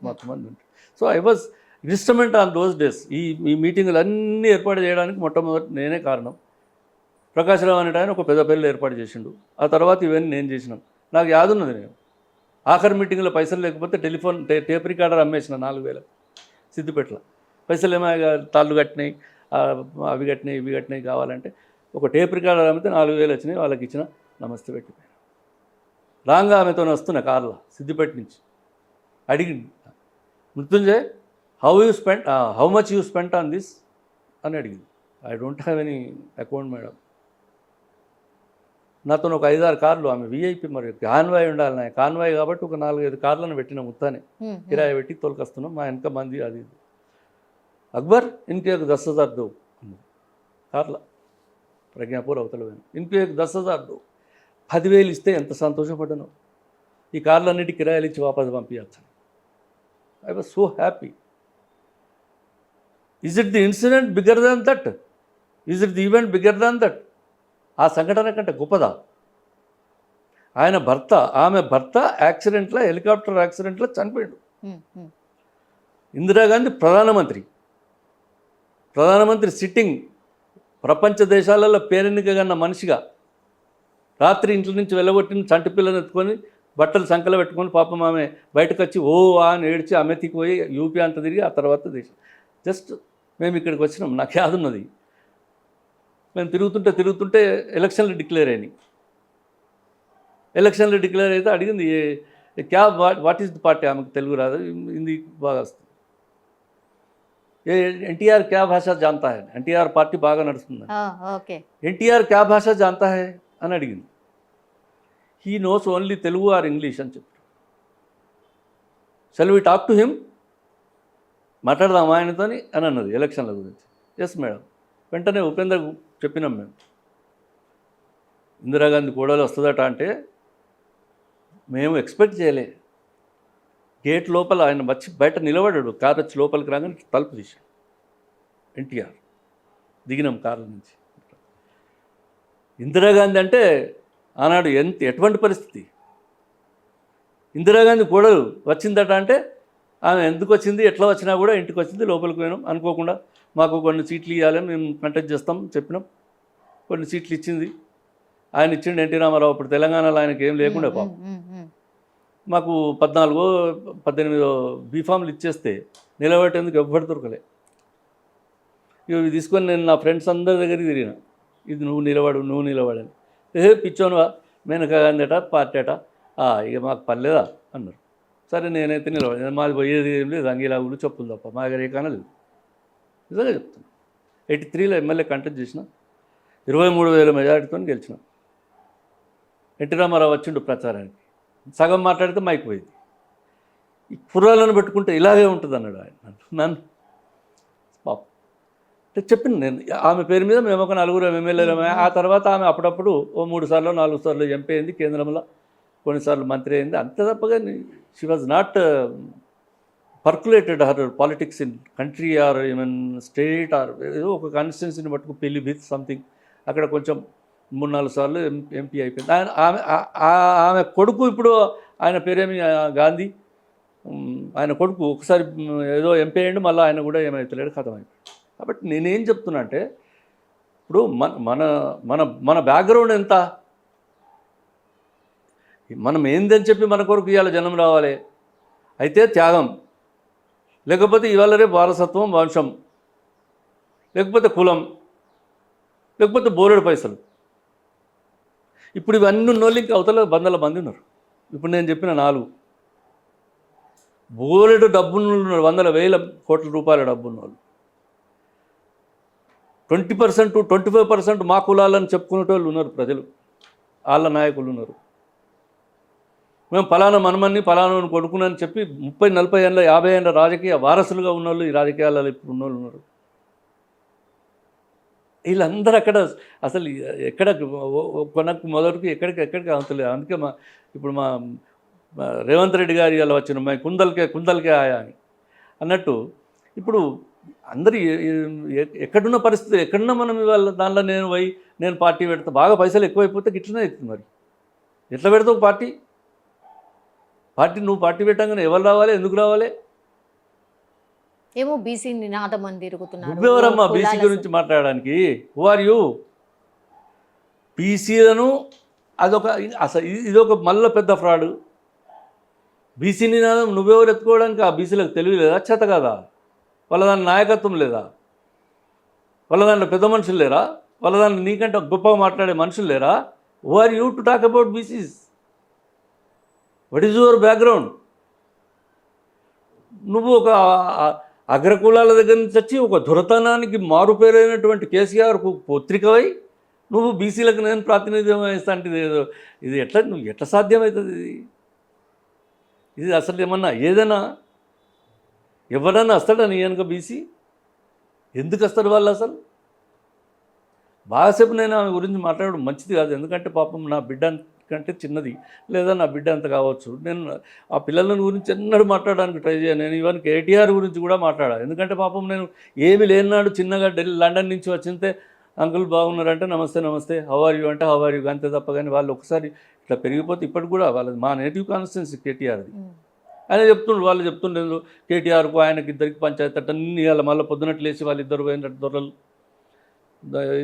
మొత్తం మంది ఉంటారు. So I was instrument on those days. ఈ మీటింగులు అన్నీ ఏర్పాటు చేయడానికి మొట్టమొదటి నేనే కారణం. ప్రకాశ్రావు అనేట ఆయన ఒక పెద్దపల్లి ఏర్పాటు చేసిండు. ఆ తర్వాత ఇవన్నీ నేను చేసినాం. నాకు యాదున్నది, నేను ఆఖరి మీటింగ్లో పైసలు లేకపోతే టేప్ రికార్డర్ అమ్మేసిన 4,000 సిద్దిపేటలో. పైసలు ఏమో తాళ్ళు కట్టినాయి, అవి కట్టినాయి, ఇవి కట్టినాయి కావాలంటే ఒక టేప్ రికార్డర్ అమ్మితే 4,000 వచ్చినాయి. వాళ్ళకి ఇచ్చిన, నమస్తే పెట్టిపోయాను. రాంగా ఆమెతో వస్తున్నా కార్లో సిద్దిపేట నుంచి. అడిగింది, Mrutyunjay how much you spent on this అని అడిగింది. I don't have any account madam. నాతో ఒక 5-6 కార్లు, ఆమె విఐపి, మరి కాన్వాయ్ ఉండాలి, నా కాన్వాయ్ కాబట్టి ఒక 4-5 కార్లను పెట్టిన ముత్తానే కిరాయి పెట్టి తోలుకొస్తున్నాం. మా వెనక మంది అది అక్బర్ ఇన్కే 10,000 దో కార్ల ప్రజ్ఞాపూర్ అవతల పోయాను. ఇన్కే 10,000 దో, 10,000 ఇస్తే ఎంత సంతోషపడ్డాను. ఈ కార్లన్నిటి కిరాయిలు ఇచ్చి వాపసు పంపించచ్చు. I was so happy. Is it the incident bigger than that? Is it the event bigger than that? ఆ సంఘటన కంటే గొప్పదా? ఆమె భర్త యాక్సిడెంట్లో, హెలికాప్టర్ యాక్సిడెంట్లో చనిపోయాడు. ఇందిరాగాంధీ ప్రధానమంత్రి సిట్టింగ్, ప్రపంచ దేశాలలో పేరెన్నికగన్న మనిషిగా రాత్రి ఇంట్లో నుంచి వెళ్ళగొట్టిన చంటి పిల్లని ఎత్తుకొని బట్టలు సంకలో పెట్టుకొని పాపం ఆమె బయటకు వచ్చి ఓ అని ఏడ్చి అమెథీకి పోయి యూపీ అంతా తిరిగి ఆ తర్వాత దేశం. జస్ట్ మేము ఇక్కడికి వచ్చినాం. నాకు యాదున్నది, మేము తిరుగుతుంటే ఎలక్షన్లు డిక్లేర్ అయినాయి. ఎలక్షన్లు డిక్లేర్ అయితే అడిగింది క్యా వాట్ ఈస్ ది పార్టీ, ఆమెకు తెలుగు రాదు, హిందీ బాగా వస్తుంది. ఎన్టీఆర్ క్యా భాష జాంతా హై, ఎన్టీఆర్ పార్టీ బాగా నడుస్తుంది, ఓకే, ఎన్టీఆర్ క్యా భాష జాంతా హై అని అడిగింది. He knows only Telugu or English అని చెప్పారు. Shall we talk to him, మాట్లాడదాం ఆయనతో అని అన్నది ఎలక్షన్ల గురించి. ఎస్ మేడం, వెంటనే ఉపేంద్ర చెప్పినాం మేము, ఇందిరాగాంధీ కోడలు వస్తుందట అంటే మేము ఎక్స్పెక్ట్ చేయలే. గేట్ లోపల ఆయన వచ్చి బయట నిలబడ్డాడు, కారు వచ్చి లోపలికి రాగానే తలుపు తీశాడు. ఎన్టీఆర్ దిగినాం కారు నుంచి. ఇందిరాగాంధీ అంటే ఆనాడు ఎటువంటి పరిస్థితి, ఇందిరాగాంధీ కోడలు వచ్చిందట అంటే ఆమె ఎందుకు వచ్చింది, ఎట్లా వచ్చినా కూడా ఇంటికి వచ్చింది, లోపలికి పోయినాం. అనుకోకుండా మాకు కొన్ని సీట్లు ఇవ్వాలి, మేము కంటెస్ట్ చేస్తాం చెప్పినాం, కొన్ని సీట్లు ఇచ్చింది. ఆయన ఇచ్చిండు ఎన్టీ రామారావు. అప్పుడు తెలంగాణలో ఆయనకి ఏం లేకుండా పాపం మాకు 14-18 బీఫామ్లు ఇచ్చేస్తే నిలబెట్టేందుకు ఎవ్వరు దొరకలే. ఇవి తీసుకొని నేను నా ఫ్రెండ్స్ అందరి దగ్గరికి తిరిగిన, ఇది నువ్వు నిలబడని. పిచ్చోనువా, మేనకా గాంధీ అట పార్టీ అట, ఇక మాకు పర్లేదా అన్నారు. సరే నేనైతే నిలబడి, మాది పోయేది ఏం లేదు, అంగీలాగులు చెప్పులు తప్ప మా దగ్గర ఏ కానా లేదు. నిజంగా చెప్తాను. 83లో ఎమ్మెల్యే కంటెస్ట్ చేసిన, 23,000 మెజారిటీతో గెలిచిన. ఎన్టీ రామారావు వచ్చిండు ప్రచారానికి, సగం మాట్లాడితే మైక్ పోయింది. ఈ కుర్రాలను పెట్టుకుంటే ఇలాగే ఉంటుంది అన్నాడు ఆయన. నన్ను పాపం అంటే చెప్పింది నేను, ఆమె పేరు మీద మేము ఒక 4 ఎమ్మెల్యేలు. ఆ తర్వాత ఆమె అప్పుడప్పుడు 3 సార్లు 4 సార్లు ఎంపీ అయింది, కేంద్రంలో కొన్నిసార్లు మంత్రి అయింది. అంతే తప్పగా she was not percolated her politics in country or even state or ఏదో ఒక కాన్స్టిట్యున్సీని మట్టుకు పిలిభిత్ సంథింగ్ అక్కడ కొంచెం 3-4 సార్లు ఎంపీ అయిపోయింది. ఆమె కొడుకు ఇప్పుడు, ఆయన పేరేమి గాంధీ, ఆయన కొడుకు ఒకసారి ఏదో ఎంపీ అయ్యండు, మళ్ళీ ఆయన కూడా ఏమవుతలేడు, కథం అయిపోయాడు. కాబట్టి నేనేం చెప్తున్నా అంటే, ఇప్పుడు మన మన మన బ్యాక్గ్రౌండ్ ఎంత, మనం ఏందని చెప్పి మన కొరకు ఇవాళ జనం రావాలి. అయితే త్యాగం, లేకపోతే ఇవాళ రేపు వారసత్వం, వంశం, లేకపోతే కులం, లేకపోతే బోలెడు పైసలు. ఇప్పుడు ఇవన్నీ ఉన్నోళ్ళు ఇంకా అవతల 100 మంది ఉన్నారు. ఇప్పుడు నేను చెప్పిన 4 బోలెడు డబ్బున్నోళ్ళు, 100,000 కోట్ల రూపాయల డబ్బున్నోళ్ళు. 20% 25% మా కులాలని చెప్పుకునేటోళ్ళు ఉన్నారు ప్రజలు, వాళ్ళ నాయకులు ఉన్నారు. మేము ఫలానా మనమని ఫలానా కొడుకునని చెప్పి 30-40 ఏళ్ళ 50 ఏళ్ళ రాజకీయ వారసులుగా ఉన్నోళ్ళు ఈ రాజకీయాలలో ఇప్పుడు ఉన్నోళ్ళు ఉన్నారు. వీళ్ళందరూ అక్కడ అసలు ఎక్కడ కొనకు మొదటికి ఎక్కడికి అవుతలేదు. అందుకే ఇప్పుడు మా రేవంత్ రెడ్డి గారి ఇలా వచ్చిన మా కుందల్కే ఆయా అని అన్నట్టు ఇప్పుడు అందరు ఎక్కడున్న పరిస్థితి, ఎక్కడున్నా మనం ఇవాళ దానిలో నేను పార్టీ పెడతా, బాగా పైసలు ఎక్కువైపోతే గిట్లనే అవుతుంది. మరి ఎట్లా పెడతావు పార్టీ నువ్వు పార్టీ పెట్టంగానే ఎవరు రావాలి, ఎందుకు రావాలి? ఏమో బీసీ నినాదం అని తిరుగుతున్నారు. నువ్వెవరమ్మా బీసీ గురించి మాట్లాడడానికి? Who are you? బీసీలను అసలు ఇదొక మళ్ళీ పెద్ద ఫ్రాడ్. బీసీ నినాదం నువ్వెవరు ఎత్తుకోవడానికి? ఆ బీసీలకు తెలివి లేదా, చేత కదా? వాళ్ళ దాని నాయకత్వం లేదా? వాళ్ళ దాంట్లో పెద్ద మనుషులు లేరా? వాళ్ళ దాంట్లో నీకంటే గొప్పగా మాట్లాడే మనుషులు లేరా? Who are you to talk about BCs? What is your background? నువ్వు ఒక అగ్రకులాల దగ్గర నుంచి వచ్చి ఒక దురతనానికి మారుపేరైనటువంటి కేసీఆర్ పత్రికవై నువ్వు బీసీలకు నేను ప్రాతినిధ్యం వహిస్తా అంటే ఇది ఎట్లా సాధ్యమవుతుంది? ఇది అసలు ఏమన్నా ఏదైనా ఎవరన్నా వస్తాడా నీ వెనుక బీసీ? ఎందుకు వస్తారు వాళ్ళు? అసలు బాగాసేపు నేను ఆమె గురించి మాట్లాడడం మంచిది కాదు. ఎందుకంటే పాపం నా బిడ్డ కంటే చిన్నది, లేదా నా బిడ్డ అంత కావచ్చు. నేను ఆ పిల్లల గురించి ఎన్నడూ మాట్లాడడానికి ట్రై చేయను. నేను ఈవెన్ కేటీఆర్ గురించి కూడా మాట్లాడాను. ఎందుకంటే పాపం నేను ఏమి లేనాడు చిన్నగా లండన్ నుంచి వచ్చింతే అంకుల్ బాగున్నారంటే నమస్తే హౌ ఆర్ యూ అంటే హౌ ఆర్ యూ, అంతే తప్ప. కానీ వాళ్ళు ఒకసారి ఇట్లా పెరిగిపోతే ఇప్పటికి కూడా వాళ్ళది మా నేటివ్ కాన్స్టిట్యున్సీ కేటీఆర్ది. ఆయన వాళ్ళు చెప్తుండేందు కేటీఆర్కు ఆయనకి ఇద్దరికి పంచాయతీ అన్నీ వాళ్ళ మళ్ళీ పొద్దునట్లు వేసి వాళ్ళు ఇద్దరు పోయినట్టు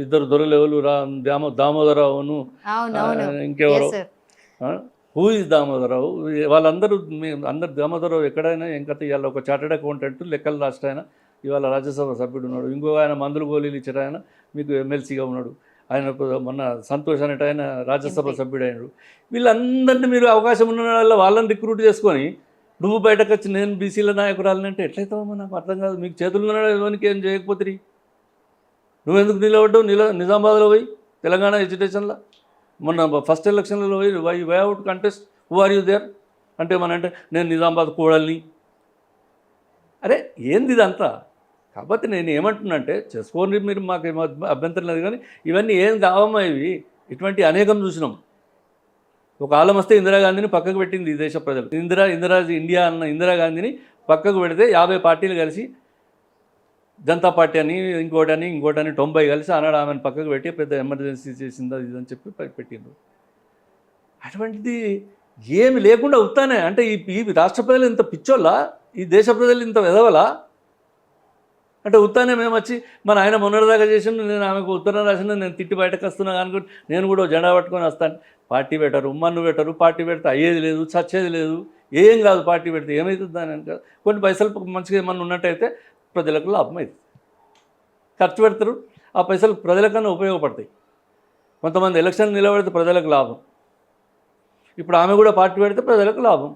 ఇద్దరు దొరలు ఎవరు దామోదరావును ఇంకెవరో, హూ ఇస్ దామోదరావు, వాళ్ళందరూ అందరు దామోదరావు ఎక్కడైనా ఇంకత ఇవాళ ఒక చార్టెడ్ అకౌంటెంట్ లెక్కలు రాష్ట్ర ఆయన ఇవాళ రాజ్యసభ సభ్యుడు ఉన్నాడు. ఇంకో ఆయన మందులు గోళీలు ఇచ్చారు, ఆయన మీకు ఎమ్మెల్సీగా ఉన్నాడు, ఆయన మొన్న సంతోష్ అనేట ఆయన రాజ్యసభ సభ్యుడు అయినాడు. వీళ్ళందరినీ మీరు అవకాశం ఉన్న వాళ్ళ వాళ్ళని రిక్రూట్ చేసుకొని నువ్వు బయటకు వచ్చి నేను బీసీల నాయకురాలని అంటే ఎట్లయితావమ్మా? నాకు అర్థం కాదు. మీకు చేతులు ఎవరికి ఏం చేయకపోతే నువ్వెందుకు నిలబడ్డావు? నిజామాబాద్లో పోయి తెలంగాణ ఎడ్యుకేషన్లో మొన్న ఫస్ట్ ఎలక్షన్లలో పోయి why out contest who are you there అంటే ఏమనంటే నేను నిజామాబాద్ కూడల్ని. అరే ఏంది ఇదంతా? కాబట్టి నేను ఏమంటున్నానంటే చేసుకోండి మీరు, మాకు ఏమో అభ్యంతరం లేదు, కానీ ఇవన్నీ ఏం కావమ్మా ఇవి? ఇటువంటి అనేకం చూసినాం. ఒక కాలం వస్తే ఇందిరాగాంధీని పక్కకు పెట్టింది ఈ దేశ ప్రజలు. ఇండియా అన్న ఇందిరాగాంధీని పక్కకు పెడితే 50 పార్టీలు కలిసి జనతా పార్టీ అని ఇంకోటని 90 కలిసి ఆనాడు ఆమెను పక్కకు పెట్టి పెద్ద ఎమర్జెన్సీ చేసిందా ఇదని చెప్పి పెట్టిండ్రు. అటువంటిది ఏమి లేకుండా ఉత్తానే అంటే ఈ రాష్ట్ర ప్రజలు ఇంత పిచ్చోళ్ళ, ఈ దేశ ప్రజలు ఇంత వెదవలా అంటే ఉత్తానే మేము వచ్చి మన ఆయన మొన్నటిదాకా చేసిన నేను ఆమెకు ఉత్తరం రాసిన నేను తిట్టి బయటకు వస్తున్నా అనుకుంటే నేను కూడా జెండా పట్టుకొని వస్తాను. పార్టీ పెట్టరు, మన్ను పెట్టరు, పార్టీ పెడితే అయ్యేది లేదు, చచ్చేది లేదు, ఏం కాదు. పార్టీ పెడితే ఏమవుతుంది దాని వెనక కొన్ని పైసలు మంచిగా ఏమన్నా ఉన్నట్టయితే ప్రజలకు లాభం అవుతుంది. ఖర్చు పెడతారు, ఆ పైసలు ప్రజలకన్నా ఉపయోగపడతాయి. కొంతమంది ఎలక్షన్ నిలబడితే ప్రజలకు లాభం. ఇప్పుడు ఆమె కూడా పార్టీ పెడితే ప్రజలకు లాభం.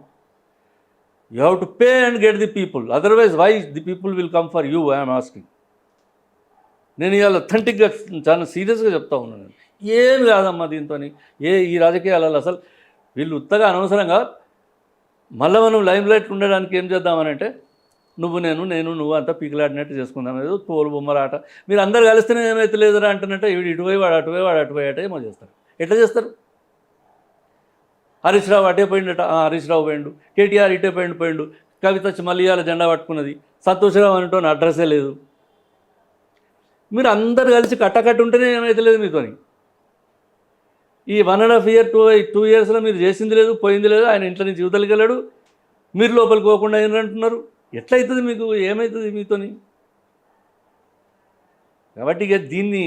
You have to pay and get the people, otherwise why the people will come for you I'm asking. నేను ఇవాళ అథెంటిక్గా చాలా సీరియస్గా చెప్తా ఉన్నాను. ఏం కాదమ్మా దీంతో ఈ రాజకీయాలలో అసలు వీళ్ళు ఉత్తగా అనవసరంగా మళ్ళీ మనం లైమ్ లైట్ ఉండడానికి ఏం చేద్దామనంటే నువ్వు అంతా పీకిలాడినట్టు చేసుకుందాం, ఏదో తోలు బొమ్మలాట. మీరు అందరు కలిస్తేనే ఏమైతే లేదురా అంటున్నట్టే వీడు ఇటువై వాడు అటువై ఏమో చేస్తారు. ఎట్లా చేస్తారు? హరీష్ రావు అటే పోయిండట, హరీష్ రావు పోయిండు, కేటీఆర్ ఇటే పోయిండు, కవిత మళ్ళీ ఇవాళ జెండా పట్టుకున్నది, సంతోషరావు అంటూ అడ్రస్సే లేదు. మీరు అందరు కలిసి కట్టకట్టు ఉంటేనే ఏమైతే లేదు మీతోని. ఈ 1.5 year 2 yearsలో మీరు చేసింది లేదు, పోయింది లేదు. ఆయన ఇంట్లో నుంచి యువతలకి వెళ్ళాడు, మీరు లోపలికి పోకుండా ఏంటంటున్నారు. ఎట్లయితుంది మీకు? ఏమవుతుంది మీతోని? కాబట్టి ఇక దీన్ని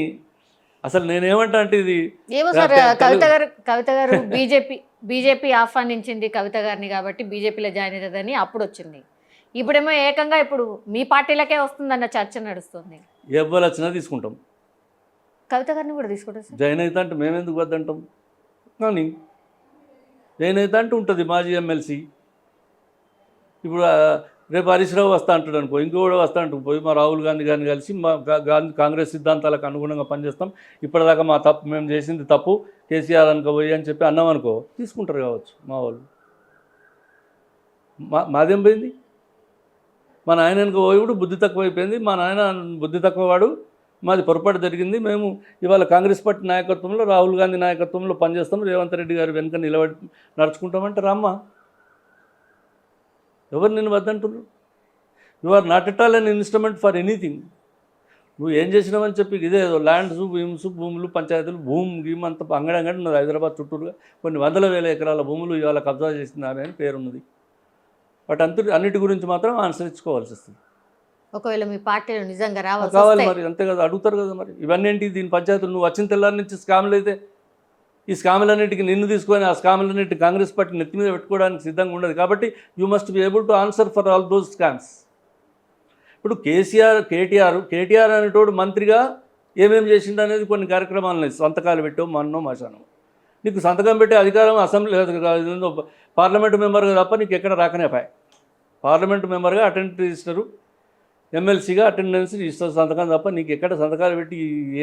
అసలు నేనేమంటా అంటే ఇది ఏమో సార్, కవిత గారు బీజేపీ ఆహ్వానించింది కవిత గారిని కాబట్టి బీజేపీలో జాయిన్ అవుతుందని అప్పుడు వచ్చింది. ఇప్పుడేమో ఏకంగా ఇప్పుడు మీ పార్టీలకే వస్తుందన్న చర్చ నడుస్తుంది. ఎవరు వచ్చినా తీసుకుంటాం. కవిత గారిని కూడా తీసుకుంటాం సార్. జాయిన్ అవుతా అంటే మేమెందుకు వద్దంటాం? కానీ జాయిన్ అవుతా అంటే ఉంటుంది మాజీ ఎమ్మెల్సీ. ఇప్పుడు రేపు హరీష్ రావు వస్తా అంటాడు అనుకో, ఇంకోటి వస్తా అంటూ పోయి మా రాహుల్ గాంధీ గారిని కలిసి మా కాంగ్రెస్ సిద్ధాంతాలకు అనుగుణంగా పనిచేస్తాం, ఇప్పటిదాకా మా తప్పు మేము చేసింది తప్పు, కేసీఆర్ అనుకో పోయి అని చెప్పి అన్నాం అనుకో, తీసుకుంటారు కావచ్చు మా వాళ్ళు. మాదేం పోయింది? మా నాయన అనుకో పోయి కూడా బుద్ధి తక్కువైపోయింది, మా నాయన బుద్ధి తక్కువ వాడు, మాది పొరపాటు జరిగింది, మేము ఇవాళ కాంగ్రెస్ పార్టీ నాయకత్వంలో రాహుల్ గాంధీ నాయకత్వంలో పనిచేస్తాం, రేవంత్ రెడ్డి గారు వెనుక నిలబడి నడుచుకుంటామంటే రమ్మా. ఎవరు నేను వద్దంటున్నారు? You are not at all an instrument for anything. నువ్వు ఏం చేసినావని చెప్పి ఇదే ల్యాండ్స్, భూములు, పంచాయతీలు, గీమ్ అంత అంగడంగడి ఉన్నది హైదరాబాద్ చుట్టూరుగా. కొన్ని 100,000 ఎకరాల భూములు ఇవాళ కబ్జా చేసినారు అని పేరున్నది. వాటి అన్నిటి గురించి మాత్రం ఆన్సర్ ఇచ్చుకోవాల్సి వస్తుంది. ఒకవేళ మీ పార్టీలో నిజంగా కావాలి మరి, అంతే కదా, అడుగుతారు కదా మరి. ఇవన్నీ ఏంటి? దీని పంచాయతీలు నువ్వు వచ్చిన తెల్లారి నుంచి స్కామ్లు అయితే ఈ స్కాములన్నింటికి నిన్ను తీసుకొని ఆ స్కాములన్నింటికి కాంగ్రెస్ పార్టీ నెత్తి మీద పెట్టుకోవడానికి సిద్ధంగా ఉండదు. కాబట్టి you must be able to answer for all those scams. ఇప్పుడు కేటీఆర్ అనేటోడు మంత్రిగా ఏమేమి చేసిండు అనేది కొన్ని కార్యక్రమాలు సంతకాలు పెట్టావు మన్నో మాసాను. నీకు సంతకం పెట్టే అధికారం అసెంబ్లీ పార్లమెంటు మెంబర్గా తప్ప నీకు ఎక్కడ రాకనే పాయ. పార్లమెంటు మెంబర్గా అటెండెన్స్ రిజిస్టరు, ఎమ్మెల్సీగా అటెండెన్స్ రిజిస్టర్ సంతకం తప్ప నీకు ఎక్కడ సంతకాలు పెట్టి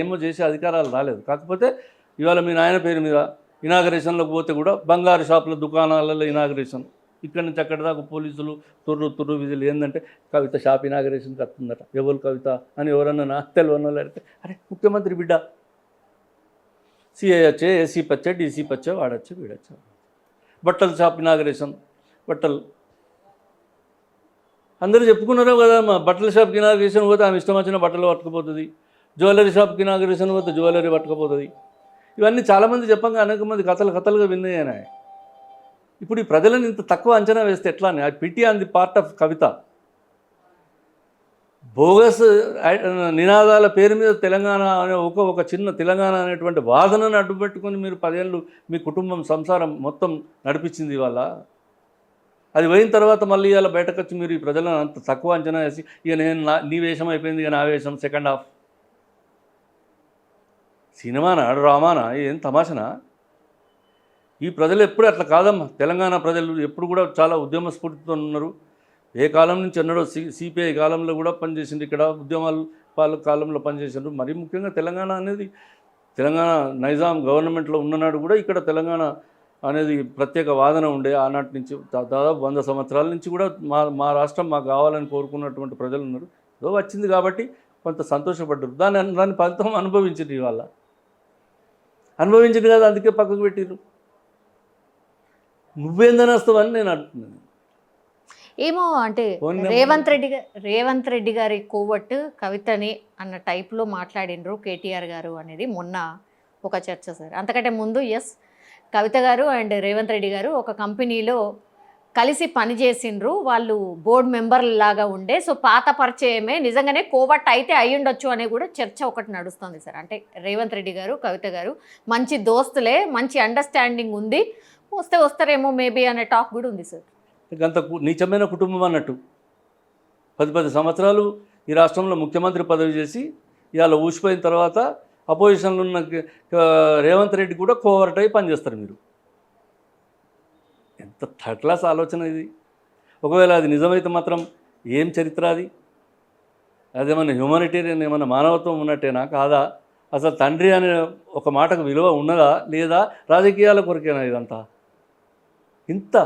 ఏమో చేసే అధికారాలు రాలేదు. కాకపోతే ఇవాళ మీ నాయన పేరు మీద ఇనాగరేషన్లోకి పోతే కూడా బంగారు షాపుల దుకాణాలలో ఇనాగరేషన్, ఇక్కడి నుంచి అక్కడి దాకా పోలీసులు తుర్రు విధులు. ఏంటంటే కవిత షాప్ ఇనాగరేషన్కి వస్తుందట, ఎవరు కవిత అని ఎవరన్నా నాకు తెలియని వాళ్ళు అడిగితే అరే ముఖ్యమంత్రి బిడ్డ, సిఐ వచ్చే, ఏసీ పచ్చే, డీసీ పచ్చే, వాడచ్చు వీడచ్చు. బట్టల షాప్ ఇనాగరేషన్, బట్టలు అందరూ చెప్పుకున్నారో కదా, మా బట్టల షాప్కి ఇనాగరేషన్ పోతే ఆమె ఇష్టం వచ్చిన బట్టలు పట్టుకుపోతుంది, జ్యువెలరీ షాప్కి ఇనాగరేషన్ పోతే జ్యువెలరీ పట్టుకుపోతుంది. ఇవన్నీ చాలామంది చెప్పంగా అనేక మంది కథలుగా విన్నాయని. ఇప్పుడు ఈ ప్రజలను ఇంత తక్కువ అంచనా వేస్తే ఎట్లా అని. I pity on the part of Kavitha. Bogus నినాదాల పేరు మీద తెలంగాణ అనే ఒక చిన్న తెలంగాణ అనేటువంటి వాదనను అడ్డుపెట్టుకొని మీరు 10 ఏళ్ళు మీ కుటుంబం సంసారం మొత్తం నడిపించింది. ఇవాళ అది పోయిన తర్వాత మళ్ళీ ఇవాళ బయటకు వచ్చి మీరు ఈ ప్రజలను అంత తక్కువ అంచనా వేసి ఇక నీ వేషం అయిపోయింది, ఇక నా వేషం సెకండ్ హాఫ్. సినిమానా డ్రామానా ఏం తమాషనా? ఈ ప్రజలు ఎప్పుడు అట్లా కాదమ్మా. తెలంగాణ ప్రజలు ఎప్పుడు కూడా చాలా ఉద్యమ స్ఫూర్తితో ఉన్నారు. ఏ కాలం నుంచి ఎన్నడో సిపిఐ కాలంలో కూడా పనిచేసింది, ఇక్కడ ఉద్యమాలు వాళ్ళ కాలంలో పనిచేసిండ్రు. మరీ ముఖ్యంగా తెలంగాణ అనేది, తెలంగాణ నైజాం గవర్నమెంట్లో ఉన్ననాడు కూడా ఇక్కడ తెలంగాణ అనేది ప్రత్యేక వాదన ఉండే. ఆనాటి నుంచి దాదాపు 100 సంవత్సరాల నుంచి కూడా మా రాష్ట్రం మాకు కావాలని కోరుకున్నటువంటి ప్రజలు ఉన్నారు. ఏదో వచ్చింది కాబట్టి కొంత సంతోషపడ్డారు. దాని ఫలితం అనుభవించింది. ఇవాళ అనుభవించింది కదా, అందుకే పక్కకు పెట్టిరు. నువ్వేందని వస్తావని నేను అంటున్నాను. ఏమో అంటే రేవంత్ రెడ్డి గారి కోవట్టు కవితని అన్న టైప్లో మాట్లాడినరు కేటీఆర్ గారు అనేది మొన్న ఒక చర్చ సార్. అంతకంటే ముందు కవిత గారు అండ్ రేవంత్ రెడ్డి గారు ఒక కంపెనీలో కలిసి పనిచేసిండ్రు, వాళ్ళు బోర్డు మెంబర్ లాగా ఉండే. సో పాత పరిచయమే, నిజంగానే కోవట్ అయితే అయి ఉండొచ్చు అనే కూడా చర్చ ఒకటి నడుస్తుంది సార్. అంటే రేవంత్ రెడ్డి గారు కవిత గారు మంచి దోస్తులే, మంచి అండర్స్టాండింగ్ ఉంది, వస్తారేమో మేబీ అనే టాక్ కూడా ఉంది సార్. అంత నీచమైన కుటుంబం అన్నట్టు 10 సంవత్సరాలు ఈ రాష్ట్రంలో ముఖ్యమంత్రి పదవి చేసి ఇవాళ ఊసిపోయిన తర్వాత అపోజిషన్లో ఉన్న రేవంత్ రెడ్డి కూడా కోవర్ట్ అయి పనిచేస్తారు మీరు. ఎంత థర్డ్ క్లాస్ ఆలోచన ఇది. ఒకవేళ అది నిజమైతే మాత్రం ఏం చరిత్ర అది? అదేమన్నా హ్యూమానిటేరియన్, ఏమన్నా మానవత్వం ఉన్నట్టేనా కాదా? అసలు తండ్రి అనే ఒక మాటకు విలువ ఉన్నదా లేదా? రాజకీయాల కొరకేనా ఇదంతా? ఇంత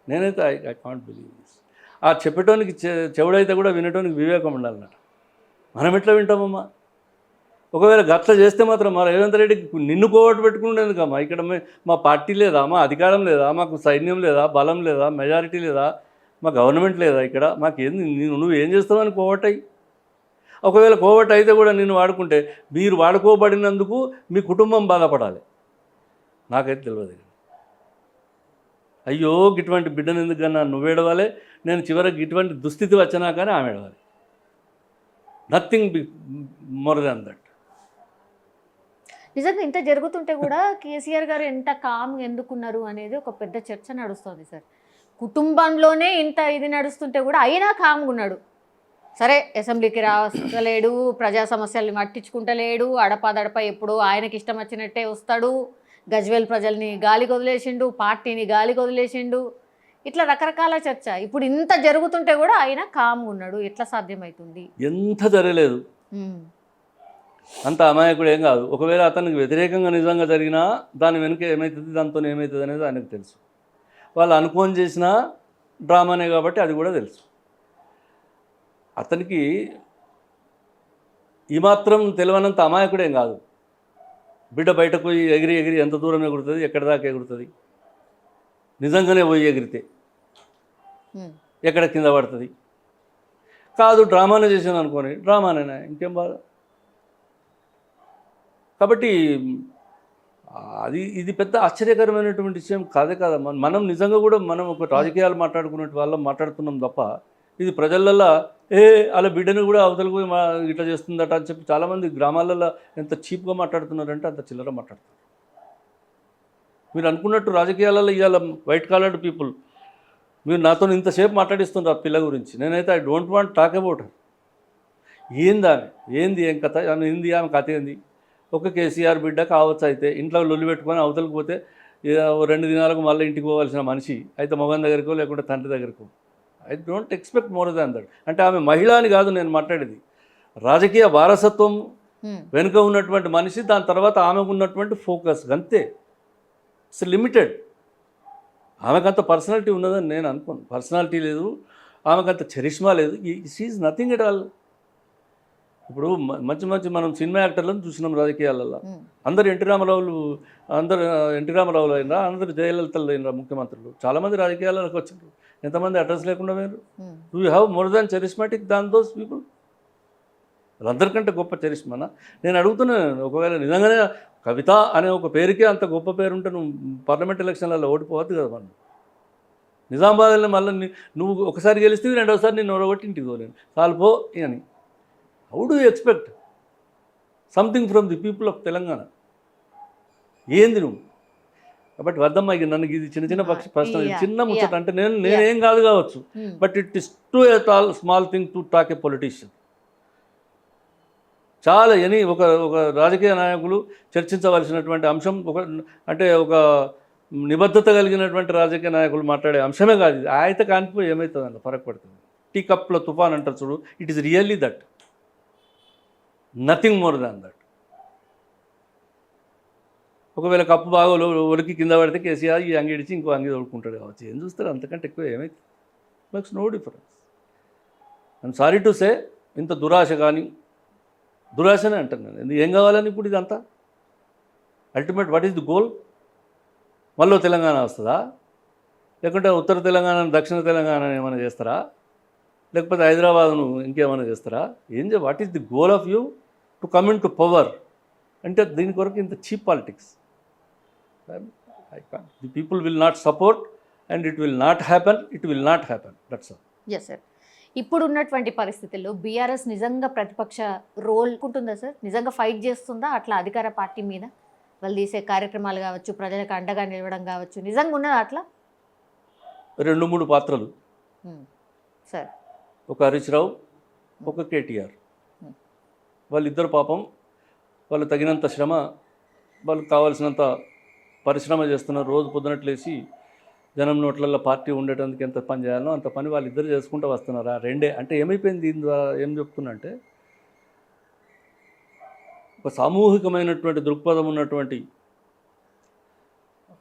నేనైతే ఐ కాంట్ బిలీవ్ దిస్. ఆ చెప్పేటోనికి చెవుడైతే కూడా వినటోనికి వివేకం ఉండాలన్నట్టు. మనం ఎట్లా వింటామమ్మా? ఒకవేళ గట్ల చేస్తే మాత్రం మా రేవంత్ రెడ్డికి నిన్ను కోవట్టు పెట్టుకునేందుకమ్మా? ఇక్కడ మా పార్టీ లేదా, మా అధికారం లేదా, మాకు సైన్యం లేదా, బలం లేదా, మెజారిటీ లేదా, మా గవర్నమెంట్ లేదా, ఇక్కడ మాకేంది? నువ్వు ఏం చేస్తావని కోవట్టయి? ఒకవేళ కోవట్ అయితే కూడా నిన్ను వాడుకుంటే మీరు వాడుకోబడినందుకు మీ కుటుంబం బాధపడాలి. నాకైతే తెలియదు. అయ్యో ఇటువంటి బిడ్డను ఎందుకన్నా నువ్వు ఏడవాలి, నేను చివరికి ఇటువంటి దుస్థితి వచ్చినా కానీ ఆమె ఏడవాలి. Nothing more than that. నిజంగా ఇంత జరుగుతుంటే కూడా కేసీఆర్ గారు ఎంత కామ్గా ఎందుకున్నారు అనేది ఒక పెద్ద చర్చ నడుస్తుంది సార్. కుటుంబంలోనే ఇంత ఇది నడుస్తుంటే కూడా అయినా కామ్గా ఉన్నాడు. సరే, అసెంబ్లీకి రాలేడు, ప్రజా సమస్యల్ని పట్టించుకుంటలేడు, అడపాదడప ఎప్పుడు ఆయనకి ఇష్టం వచ్చినట్టే వస్తాడు, గజ్వేల్ ప్రజల్ని గాలికి వదిలేసిండు, పార్టీని గాలికి వదిలేసిండు, ఇట్లా రకరకాల చర్చ. ఇప్పుడు ఇంత జరుగుతుంటే కూడా ఆయన కామ్గా ఉన్నాడు. ఎట్లా సాధ్యమవుతుంది? ఎంత జరగలేదు, అంత అమాయకుడు ఏం కాదు. ఒకవేళ అతనికి వ్యతిరేకంగా నిజంగా జరిగినా దాని వెనుక ఏమవుతుంది, దాంతో ఏమవుతుంది అనేది ఆయనకు తెలుసు. వాళ్ళు అనుకోని చేసిన డ్రామానే కాబట్టి అది కూడా తెలుసు. అతనికి ఈ మాత్రం తెలియనంత అమాయకుడేం కాదు. బిడ్డ బయటకు పోయి ఎగిరి ఎంత దూరం ఎగురుతుంది, ఎక్కడి దాకా ఎగురుతుంది, నిజంగానే పోయి ఎగిరితే ఎక్కడ కింద పడుతుంది. కాదు డ్రామానే చేసాను అనుకోని, డ్రామానేనా, ఇంకేం బాధ. కాబట్టి ఇది పెద్ద ఆశ్చర్యకరమైనటువంటి విషయం కాదే కదా. మనం నిజంగా కూడా మనం ఒక రాజకీయాలు మాట్లాడుకున్నట్టు వాళ్ళం మాట్లాడుతున్నాం తప్ప, ఇది ప్రజలల్లో అలా బిడ్డను కూడా అవతలకు ఇట్లా చేస్తుందట అని చెప్పి చాలామంది గ్రామాలలో ఎంత చీప్గా మాట్లాడుతున్నారంటే అంత చిల్లర మాట్లాడుతున్నారు. మీరు అనుకున్నట్టు రాజకీయాలలో ఇవాళ వైట్ కాలర్డ్ పీపుల్, మీరు నాతో ఇంతసేపు మాట్లాడిస్తున్నారు ఆ పిల్ల గురించి. నేనైతే I don't want talk about her. ఏంది ఆమె, ఏం కథ, ఆమె ఆమె కథ ఏంది? ఒక కేసీఆర్ బిడ్డ కావచ్చు, అయితే ఇంట్లో లొల్లి పెట్టుకొని అవతలకు పోతే 2 దినాలకు మళ్ళీ ఇంటికి పోవాల్సిన మనిషి అయితే మొగన్ దగ్గరకో లేకుంటే తండ్రి దగ్గరకో. I don't expect more than that. అంటే ఆమె మహిళ అని కాదు నేను మాట్లాడేది, రాజకీయ వారసత్వం వెనుక ఉన్నటువంటి మనిషి, దాని తర్వాత ఆమెకు ఉన్నటువంటి ఫోకస్ అంతే. It's limited. ఆమెకంత పర్సనాలిటీ ఉన్నదని నేను అనుకోను. పర్సనాలిటీ లేదు, ఆమెకంత చరిష్మా లేదు. She nothing at all. ఇప్పుడు మంచి మనం సినిమా యాక్టర్లను చూసినాం రాజకీయాలలో. అందరు ఎన్టీ రామారావులు అయినరా, అందరు జయలలితలు అయినరా ముఖ్యమంత్రులు. చాలామంది రాజకీయాలకు వచ్చిండ్రు, ఎంతమంది అడ్రస్ లేకుండా పోయినారు. You have more than charismatic than those people. వాళ్ళందరికంటే గొప్ప చరిష్మానా? నేను అడుగుతున్నాను, ఒకవేళ నిజంగానే కవిత అనే ఒక పేరుకే అంత గొప్ప పేరుంటే నువ్వు పార్లమెంట్ ఎలక్షన్లలో ఓడిపోవద్దు కదా. మనం నిజామాబాద్లో మళ్ళీ నువ్వు ఒకసారి గెలిస్తే రెండోసారి నేను ఓడగొట్టి ఇంటికి పోలేను, చాలుపో అని. How do you expect something from the people of Telangana? ఏంది నువ్వు? కాబట్టి వద్దమ్మా, ఇక నన్ను ఇది చిన్న ప్రశ్న, చిన్న ముచ్చట. అంటే నేనేం కాదు కావచ్చు, but it is two a small thing to talk A politician. చాలా ఒక ఒక రాజకీయ నాయకులు చర్చించవలసినటువంటి అంశం అంటే ఒక నిబద్ధత కలిగినటువంటి రాజకీయ నాయకులు మాట్లాడే అంశమే కాదు ఇది. అయితే కానిపోయి ఏమవుతుంది అన్న ఫరక్ పడుతుంది. టీ కప్లో తుఫాన్ అంటారు చూడు, it is really that, nothing more than that. ఒకవేళ కప్పు బాగా ఒలికి కింద పడితే కేసీఆర్ ఈ అంగి ఇడిచి ఇంకో అంగి తోడుకుంటాడు కావచ్చు. ఏం చూస్తారు, అంతకంటే ఎక్కువ ఏమైతుంది? Makes no difference. I'm sorry to say, ఇంత దురాశ కానీ, దురాశనే అంటాను నేను. ఏం కావాలని ఇప్పుడు ఇదంతా? Ultimate what is the goal? మళ్ళీ తెలంగాణ వస్తుందా? లేకుంటే ఉత్తర తెలంగాణ దక్షిణ తెలంగాణ ఏమైనా చేస్తారా? లేకపోతే హైదరాబాద్ను ఇంకేమైనా చేస్తారా? What is the goal of you to come into power? అంటే దీని కొరకు ఇంత cheap politics. The people will not support and it will not happen. That's all. Yes sir. ఇప్పుడు ఉన్నటువంటి పరిస్థితుల్లో బీఆర్ఎస్ నిజంగా ప్రతిపక్ష రోల్ ఉంటుందా సార్? నిజంగా ఫైట్ చేస్తుందా అట్లా అధికార పార్టీ మీద? వాళ్ళు తీసే కార్యక్రమాలు కావచ్చు, ప్రజలకు అండగా నిలవడం కావచ్చు, నిజంగా ఉన్నదా అట్లా? 2-3 పాత్రలు సార్. ఒక హరీష్ రావు, ఒక కేటీఆర్. వాళ్ళిద్దరు పాపం వాళ్ళు తగినంత శ్రమ, వాళ్ళకి కావాల్సినంత పరిశ్రమ చేస్తున్నారు. రోజు పొద్దునట్లేసి జనం నోట్లలో పార్టీ ఉండేటందుకు ఎంత పని చేయాలో అంత పని వాళ్ళిద్దరు చేసుకుంటూ వస్తున్నారు. ఆ రెండే. అంటే ఏమైపోయింది దీని ద్వారా? ఏం చెప్తున్నా అంటే, ఒక సామూహికమైనటువంటి దృక్పథం ఉన్నటువంటి,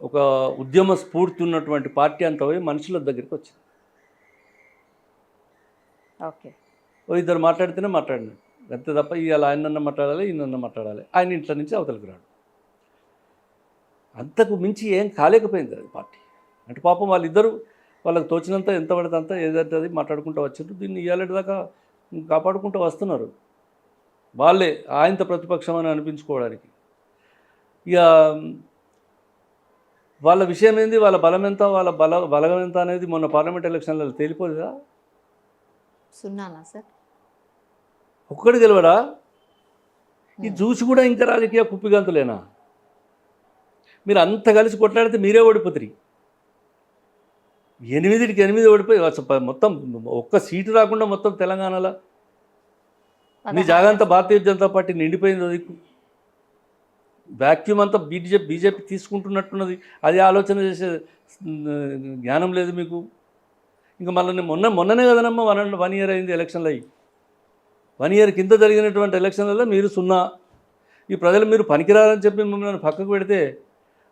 ఒక ఉద్యమ స్ఫూర్తి ఉన్నటువంటి పార్టీ అంత పోయి మనుషుల దగ్గరికి వచ్చింది. ఓకే. ఇద్దరు మాట్లాడితేనే మాట్లాడినాడు అంతే తప్ప ఇవాళ ఆయనన్న మాట్లాడాలి, ఈయనన్న మాట్లాడాలి. ఆయన ఇంట్లో నుంచి అవతలికి రాడు. అంతకు మించి ఏం కాలేకపోయింది అది పార్టీ. అంటే పాపం వాళ్ళకి తోచినంత ఎంత పడితే అంత ఏదంటే అది మాట్లాడుకుంటూ వచ్చారు. దీన్ని ఇవాళటి దాకా కాపాడుకుంటూ వస్తున్నారు. వాళ్ళే ఆయనతో ప్రతిపక్షం అని అనిపించుకోవడానికి. ఇక వాళ్ళ విషయం ఏంది, వాళ్ళ బలం ఎంత, వాళ్ళ బలగం ఎంత అనేది మొన్న పార్లమెంట్ ఎలక్షన్లలో తేలిపోలేదా? సున్నానా సార్? ఒక్కడు గెలవడా? ఇది చూసి కూడా ఇంకా రాజకీయ కుప్పిగంతులేనా? మీరు అంత కలిసి కొట్లాడితే మీరే ఓడిపోతారు. 8కి 8 ఓడిపోయి మొత్తం ఒక్క సీటు రాకుండా మొత్తం తెలంగాణలో మీ జాగంతా భారతీయ జనతా పార్టీ నిండిపోయింది. అది వ్యాక్యూమ్ అంతా బీజేపీ తీసుకుంటున్నట్టున్నది. అది ఆలోచన చేసే జ్ఞానం లేదు మీకు. ఇంకా మళ్ళీ మొన్ననే కదనమ్మా 1 year అయింది ఎలక్షన్లు అయ్యి. 1 year కింద జరిగినటువంటి ఎలక్షన్లలో మీరు 0. ఈ ప్రజలు మీరు పనికిరారని చెప్పి మిమ్మల్ని పక్కకు పెడితే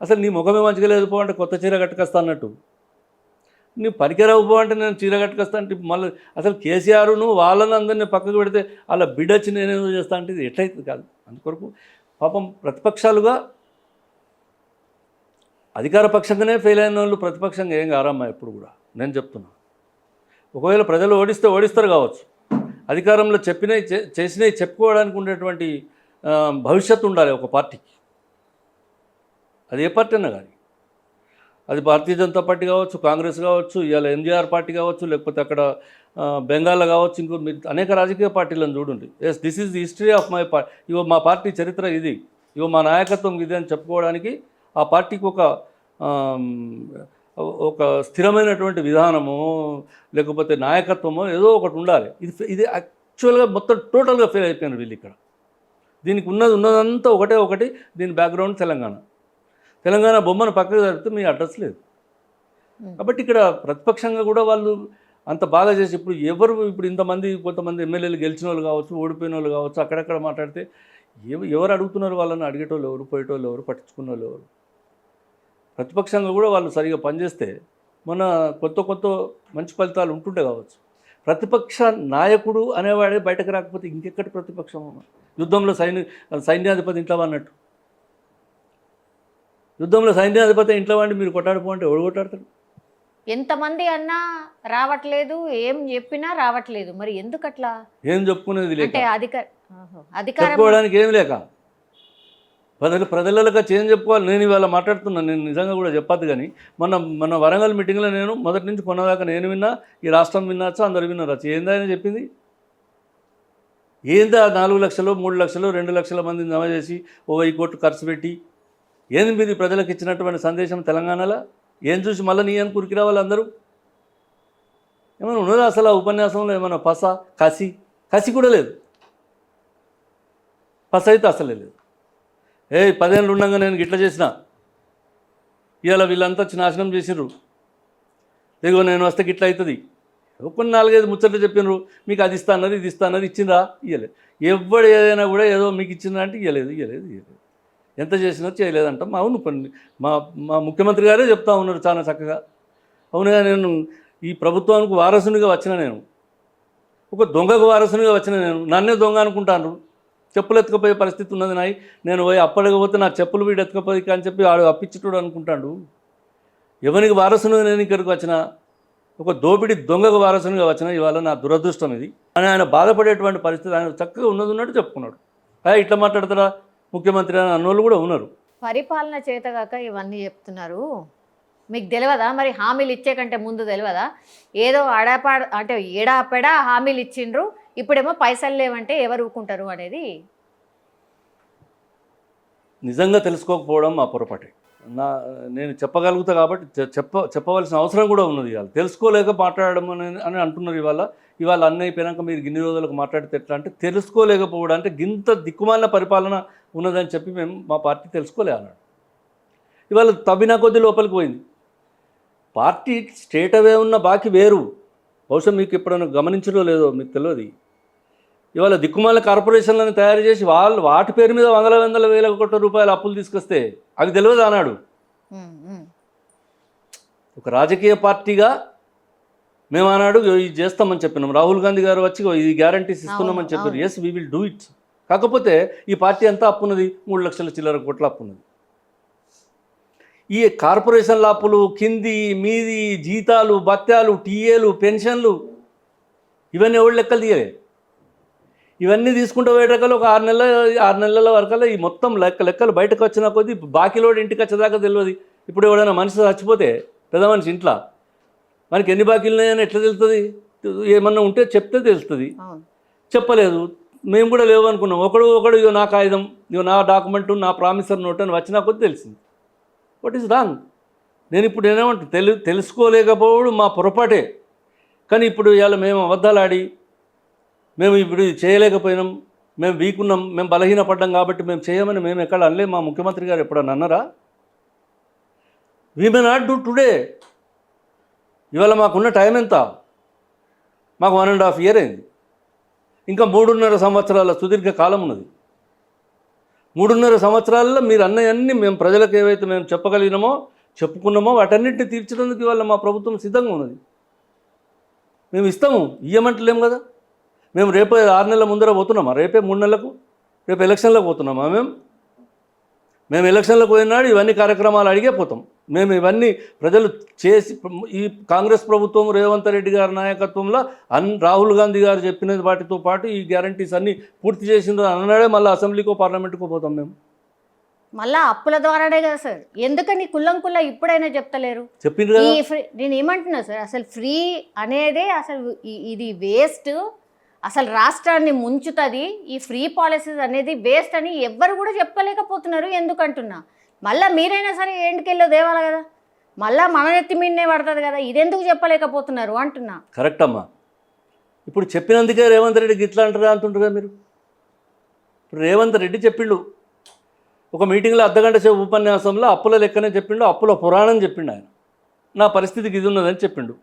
అసలు నీ ముఖమే మంచిగా లేదు పో అంటే కొత్త చీర కట్టుకొస్తా అన్నట్టు. నువ్వు పనికిరావు పో అంటే నేను చీర కట్టుకొస్తా అంటే మళ్ళీ అసలు కేసీఆర్ను వాళ్ళని అందరినీ పక్కకు పెడితే అలా బిడొచ్చి నేనేదో చేస్తా అంటే ఇది ఎట్లయితుంది కాదు. అందుకొరకు పాపం ప్రతిపక్షాలుగా అధికార పక్షంగానే ఫెయిల్ అయిన వాళ్ళు ప్రతిపక్షంగా ఏం కారమ్మా ఎప్పుడు కూడా. నేను చెప్తున్నా, ఒకవేళ ప్రజలు ఓడిస్తారు కావచ్చు, అధికారంలో చేసినవి చెప్పుకోవడానికి ఉండేటువంటి భవిష్యత్తు ఉండాలి ఒక పార్టీకి. అది ఏ పార్టీ అన్నా కానీ, అది భారతీయ జనతా పార్టీ కావచ్చు, కాంగ్రెస్ కావచ్చు, ఇవాళ ఎంజీఆర్ పార్టీ కావచ్చు, లేకపోతే అక్కడ బెంగాల్లో కావచ్చు, ఇంకో మీరు అనేక రాజకీయ పార్టీలను చూడండి. Yes, this is the history of my party, ఇవో మా పార్టీ చరిత్ర ఇది, ఇవో మా నాయకత్వం ఇది అని చెప్పుకోవడానికి ఆ పార్టీకి ఒక స్థిరమైనటువంటి విధానము లేకపోతే నాయకత్వమో ఏదో ఒకటి ఉండాలి. ఇది యాక్చువల్గా మొత్తం టోటల్గా ఫెయిల్ అయిపోయినారు వీళ్ళు ఇక్కడ. దీనికి ఉన్నదంతా ఒకటి, దీని బ్యాక్గ్రౌండ్ తెలంగాణ బొమ్మను పక్కకు జరిపితే మీ అడ్రస్ లేదు. కాబట్టి ఇక్కడ ప్రతిపక్షంగా కూడా వాళ్ళు అంత బాగా చేసి ఇప్పుడు కొంతమంది ఎమ్మెల్యేలు గెలిచిన వాళ్ళు కావచ్చు, ఓడిపోయిన వాళ్ళు కావచ్చు, అక్కడక్కడ మాట్లాడితే ఎవరు అడుగుతున్నారు వాళ్ళని? అడిగేటోళ్ళు ఎవరు, పోయేటోళ్ళు ఎవరు, పట్టించుకున్న వాళ్ళు ఎవరు? ప్రతిపక్షంగా కూడా వాళ్ళు సరిగా పనిచేస్తే మన కొత్త మంచి ఫలితాలు ఉంటుండే కావచ్చు. ప్రతిపక్ష నాయకుడు అనేవాడే బయటకు రాకపోతే ఇంకెక్కడి ప్రతిపక్షం? యుద్ధంలో సైన్యాధిపతి ఇంట్లో అన్నట్టు, యుద్ధంలో సైన్యాధిపతి ఇంట్లో వాడిని మీరు కొట్టాడిపోంటే ఎవడు కొట్టాడతారు? ఎంతమంది అన్నా రావట్లేదు, ఏం చెప్పినా రావట్లేదు. మరి ఎందుకు అట్లా? ఏం చెప్పుకునేది లేక, అధికారం చెప్పుకోవడానికి ఏం లేక ప్రజలకు చేంజ్ చెప్పుకోవాలి. నేను ఇవాళ మాట్లాడుతున్నాను, నేను నిజంగా కూడా చెప్పద్దు కానీ మన వరంగల్ మీటింగ్లో నేను మొదటి నుంచి కొన్నదాకా నేను విన్నా, ఈ రాష్ట్రం విన్నాచో అందరు విన్నారచ్చు. ఏందా అని చెప్పింది? ఏందా 4 లక్షలు 3 లక్షలు 2 లక్షల మందిని జమ చేసి 1000 కోట్లు ఖర్చు పెట్టి ఏంది మీది ప్రజలకు ఇచ్చినటువంటి సందేశం తెలంగాణలో? ఏం చూసి మళ్ళీ నీ అని కురికి రావాలి అందరూ? ఏమైనా ఉన్నదా అసలు ఆ ఉపన్యాసంలో? ఏమైనా కసి కూడా లేదు. పస్ అయితే అసలే లేదు. 10 ఏళ్ళు ఉండగా నేను గిట్ల చేసిన, ఇవాళ వీళ్ళంతా వచ్చి నాశనం చేసిర్రు, ఇదిగో నేను వస్తే గిట్ల అవుతుంది. కొన్ని 4-5 ముచ్చట్లు చెప్పినారు, మీకు అది ఇస్తా అన్నది ఇది ఇస్తా అన్నది ఇచ్చిండ్రా? ఇవ్వలేదు. ఎవడు ఏదైనా కూడా ఏదో మీకు ఇచ్చిండ్రా అంటే ఇవ్వలేదు. ఎంత చేసినా చేయలేదంట. అవును, మా మా ముఖ్యమంత్రి గారే చెప్తా ఉన్నారు చాలా చక్కగా. అవునుగా, నేను ఈ ప్రభుత్వానికి వారసునిగా వచ్చిన, నేను ఒక దొంగకు వారసునిగా వచ్చిన, నేను నన్నే దొంగ అనుకుంటాను. చెప్పులు ఎత్తుకపోయే పరిస్థితి ఉన్నది నాయి. నేను పోయి అప్పడకపోతే నా చెప్పులు వీడు ఎత్తుకపోయి అని చెప్పి వాడు అప్పించుటోడు అనుకుంటాడు. ఎవరికి వారసునిగా నేను ఇక్కడికి వచ్చిన, ఒక దోపిడి దొంగకు వారసునిగా వచ్చిన. ఇవాళ నా దురదృష్టం ఇది అని ఆయన బాధపడేటువంటి పరిస్థితి. ఆయన చక్కగా ఉన్నట్టు చెప్పుకున్నాడు. ఇట్లా మాట్లాడతారా ముఖ్యమంత్రి అని అన్నోళ్ళు కూడా ఉన్నారు. పరిపాలన చేతగాక ఇవన్నీ చెప్తున్నారు. మీకు తెలియదా మరి? హామీలు ఇచ్చే కంటే ముందు తెలియదా? ఏదో అంటే ఏడాపెడా హామీలు ఇచ్చిండ్రు, ఇప్పుడేమో పైసలు లేవంటే ఎవరు ఊరుకుంటారు అనేది. నిజంగా తెలుసుకోకపోవడం మా పొరపాటే. నేను చెప్పగలుగుతా కాబట్టి చెప్పవలసిన అవసరం కూడా ఉన్నది. ఇవాళ తెలుసుకోలేక మాట్లాడడం అని అంటున్నారు. ఇవాళ అన్నీ అయిపోయినాక మీరు ఇన్ని రోజులకు మాట్లాడితే ఎట్లా అంటే, తెలుసుకోలేకపోవడం అంటే గింత దిక్కుమాలిన పరిపాలన ఉన్నదని చెప్పి మేము మా పార్టీ తెలుసుకోలే అన్నాడు. ఇవాళ తవ్వినా కొద్ది లోపలికి పోయింది. పార్టీ స్టేట్ అవే ఉన్న బాకీ వేరు. బహుశా మీకు ఎప్పుడైనా గమనించడో లేదో మీకు తెలియదు. ఇవాళ దిక్కుమాల కార్పొరేషన్లను తయారు చేసి వాటి పేరు మీద వందల వేల కోట్ల రూపాయల అప్పులు తీసుకొస్తే అవి తెలియదు అన్నాడు. ఒక రాజకీయ పార్టీగా మేము ఆనాడు ఇది చేస్తామని చెప్పినాం. రాహుల్ గాంధీ గారు వచ్చి ఇది గ్యారంటీస్ ఇస్తున్నామని చెప్పారు. Yes, we will do it. కాకపోతే ఈ పార్టీ ఎంత అప్పున్నది? 3 లక్షల చిల్లర కోట్ల అప్పున్నది. ఈ కార్పొరేషన్ల అప్పులు, కింది మీది జీతాలు, భత్యాలు, టీఏలు, పెన్షన్లు, ఇవన్నీ ఎవరు లెక్కలు తీయలే. ఇవన్నీ తీసుకుంటూ పోయేటకల్లా ఒక 6 నెలల వరకల్లా ఈ మొత్తం లెక్కలు బయటకు వచ్చిన కొద్దీ బాకీలోడు ఇంటికి వచ్చేదాకా తెలియదు. ఇప్పుడు ఎవడైనా మనిషి చచ్చిపోతే, పెద్ద మనిషి ఇంట్లో, మనకి ఎన్ని బాకీలు ఉన్నాయని ఎట్లా తెలుస్తుంది? ఏమన్నా ఉంటే చెప్తే తెలుస్తుంది. చెప్పలేదు, మేము కూడా లేవు అనుకున్నాం. ఒకడు ఇగో నా కాగితం, ఇగో నా డాక్యుమెంటు, నా ప్రామిసర్ నోట్ అని వచ్చినా కొద్ది తెలిసింది. What is wrong? నేను ఇప్పుడు ఏమంటా, తెలుసుకోలేకపోవడం మా పొరపాటే. కానీ ఇప్పుడు ఇవాళ మేము అబద్ధాలు ఆడి మేము ఇప్పుడు చేయలేకపోయినాం, మేము వీకున్నాం, మేము బలహీనపడ్డాం కాబట్టి మేము చేయమని మేము ఎక్కడ అనలే. మా ముఖ్యమంత్రి గారు ఎప్పుడన్నా అన్నారా? We may not do today. ఇవాళ మాకున్న టైం ఎంత? మాకు 1.5 year అయింది. ఇంకా 3.5 సంవత్సరాల సుదీర్ఘ కాలం ఉన్నది. 3.5 సంవత్సరాల్లో మీరు అన్నయన్నీ మేము ప్రజలకు ఏవైతే మేము చెప్పగలిగినామో, చెప్పుకున్నామో వాటన్నింటినీ తీర్చడానికి ఇవాళ మా ప్రభుత్వం సిద్ధంగా ఉన్నది. మేము ఇస్తాము, ఇయ్యమంటలేము కదా. మేము రేపు 6 నెలల ముందర పోతున్నామా? రేపే 3 నెలలకు, రేపు ఎలక్షన్లకు పోతున్నామా? మేము ఎలక్షన్లకు పోయినాడు ఇవన్నీ కార్యక్రమాలు అడిగే పోతాం. మేము ఇవన్నీ ప్రజలు చేసి, ఈ కాంగ్రెస్ ప్రభుత్వం రేవంత్ రెడ్డి గారి నాయకత్వంలో రాహుల్ గాంధీ గారు చెప్పిన వాటితో పాటు ఈ గ్యారంటీస్ అన్నీ పూర్తి చేసిండ్రు అన్నాడే మళ్ళీ అసెంబ్లీకో పార్లమెంటుకో పోతాం. మేము మళ్ళీ అప్పుల ద్వారానే కదా సార్. ఎందుకని కుల్లం ఇప్పుడైనా చెప్తలేరు? చెప్పిండ్రు కదా. నేను ఏమంటున్నా సార్, అసలు ఫ్రీ అనేదే అసలు ఇది వేస్ట్, అసలు రాష్ట్రాన్ని ముంచుతుంది. ఈ ఫ్రీ పాలసీస్ అనేది వేస్ట్ అని ఎవ్వరు కూడా చెప్పలేకపోతున్నారు. ఎందుకంటున్నా, మళ్ళీ మీరైనా సరే ఏంటికెళ్ళో దేవాలి కదా, మళ్ళీ మన నెత్తి మీదనే పడుతుంది కదా, ఇదెందుకు చెప్పలేకపోతున్నారు అంటున్నా. కరెక్ట్ అమ్మా. ఇప్పుడు చెప్పినందుకే రేవంత్ రెడ్డికి ఇట్లా అంటారా అంటుంటారు కదా మీరు. ఇప్పుడు రేవంత్ రెడ్డి చెప్పిండు ఒక మీటింగ్లో, అర్ధగంట సేపు ఉపన్యాసంలో అప్పుల లెక్కనే చెప్పిండు, అప్పుల పురాణం చెప్పిండు. ఆయన నా పరిస్థితికి ఇది ఉన్నదని చెప్పిండు.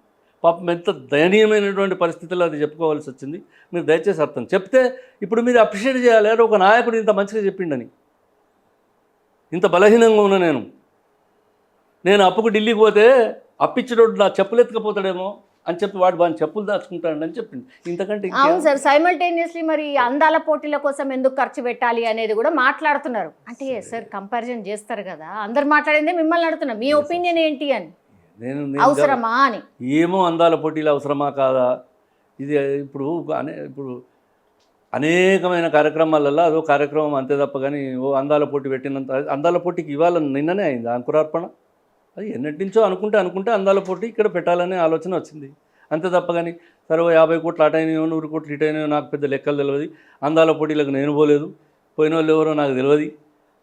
పాపం ఎంత దయనీయమైనటువంటి పరిస్థితుల్లో అది చెప్పుకోవాల్సి వచ్చింది. మీరు దయచేసి అర్థం చెప్తే ఇప్పుడు మీరు అప్రిషియేట్ చేయాలి. ఒక నాయకుడు ఇంత మంచిగా చెప్పిండని. ఇంత బలహీనంగా ఉన్నా నేను అప్పుకు ఢిల్లీకి పోతే అప్పిచ్చేటోడు నా చెప్పులు ఎత్తుకపోతాడేమో అని చెప్పి వాడు చెప్పులు దాచుకుంటాడని చెప్పింది. ఇంతకంటే అవును సార్. సైమల్టేనియస్లీ మరి అందాల పోటీల కోసం ఎందుకు ఖర్చు పెట్టాలి అనేది కూడా మాట్లాడుతున్నారు. అంటే సార్ కంపారిజన్ చేస్తారు కదా, అందరు మాట్లాడిందే మిమ్మల్ని అడుగుతున్నా, మీ ఒపీనియన్ ఏంటి అని. నేను అవసరమా అని. ఏమో అందాల పోటీలు అవసరమా కాదా, ఇది ఇప్పుడు అనేకమైన కార్యక్రమాలలో అదో కార్యక్రమం అంతే తప్ప. కానీ అందాల పోటీ పెట్టినంత, అందాల పోటీకి ఇవాళ నిన్ననే అయింది అంకురార్పణ. అది ఎన్నటి నుంచో అనుకుంటే అందాల పోటీ ఇక్కడ పెట్టాలనే ఆలోచన వచ్చింది అంతే తప్ప. కానీ సరే 50 కోట్లు అటైనాయో 100 కోట్లు ఇటైనాయో నాకు పెద్ద లెక్కలు తెలియదు. అందాల పోటీలకు నేను పోలేదు, పోయిన వాళ్ళు ఎవరో నాకు తెలియదు.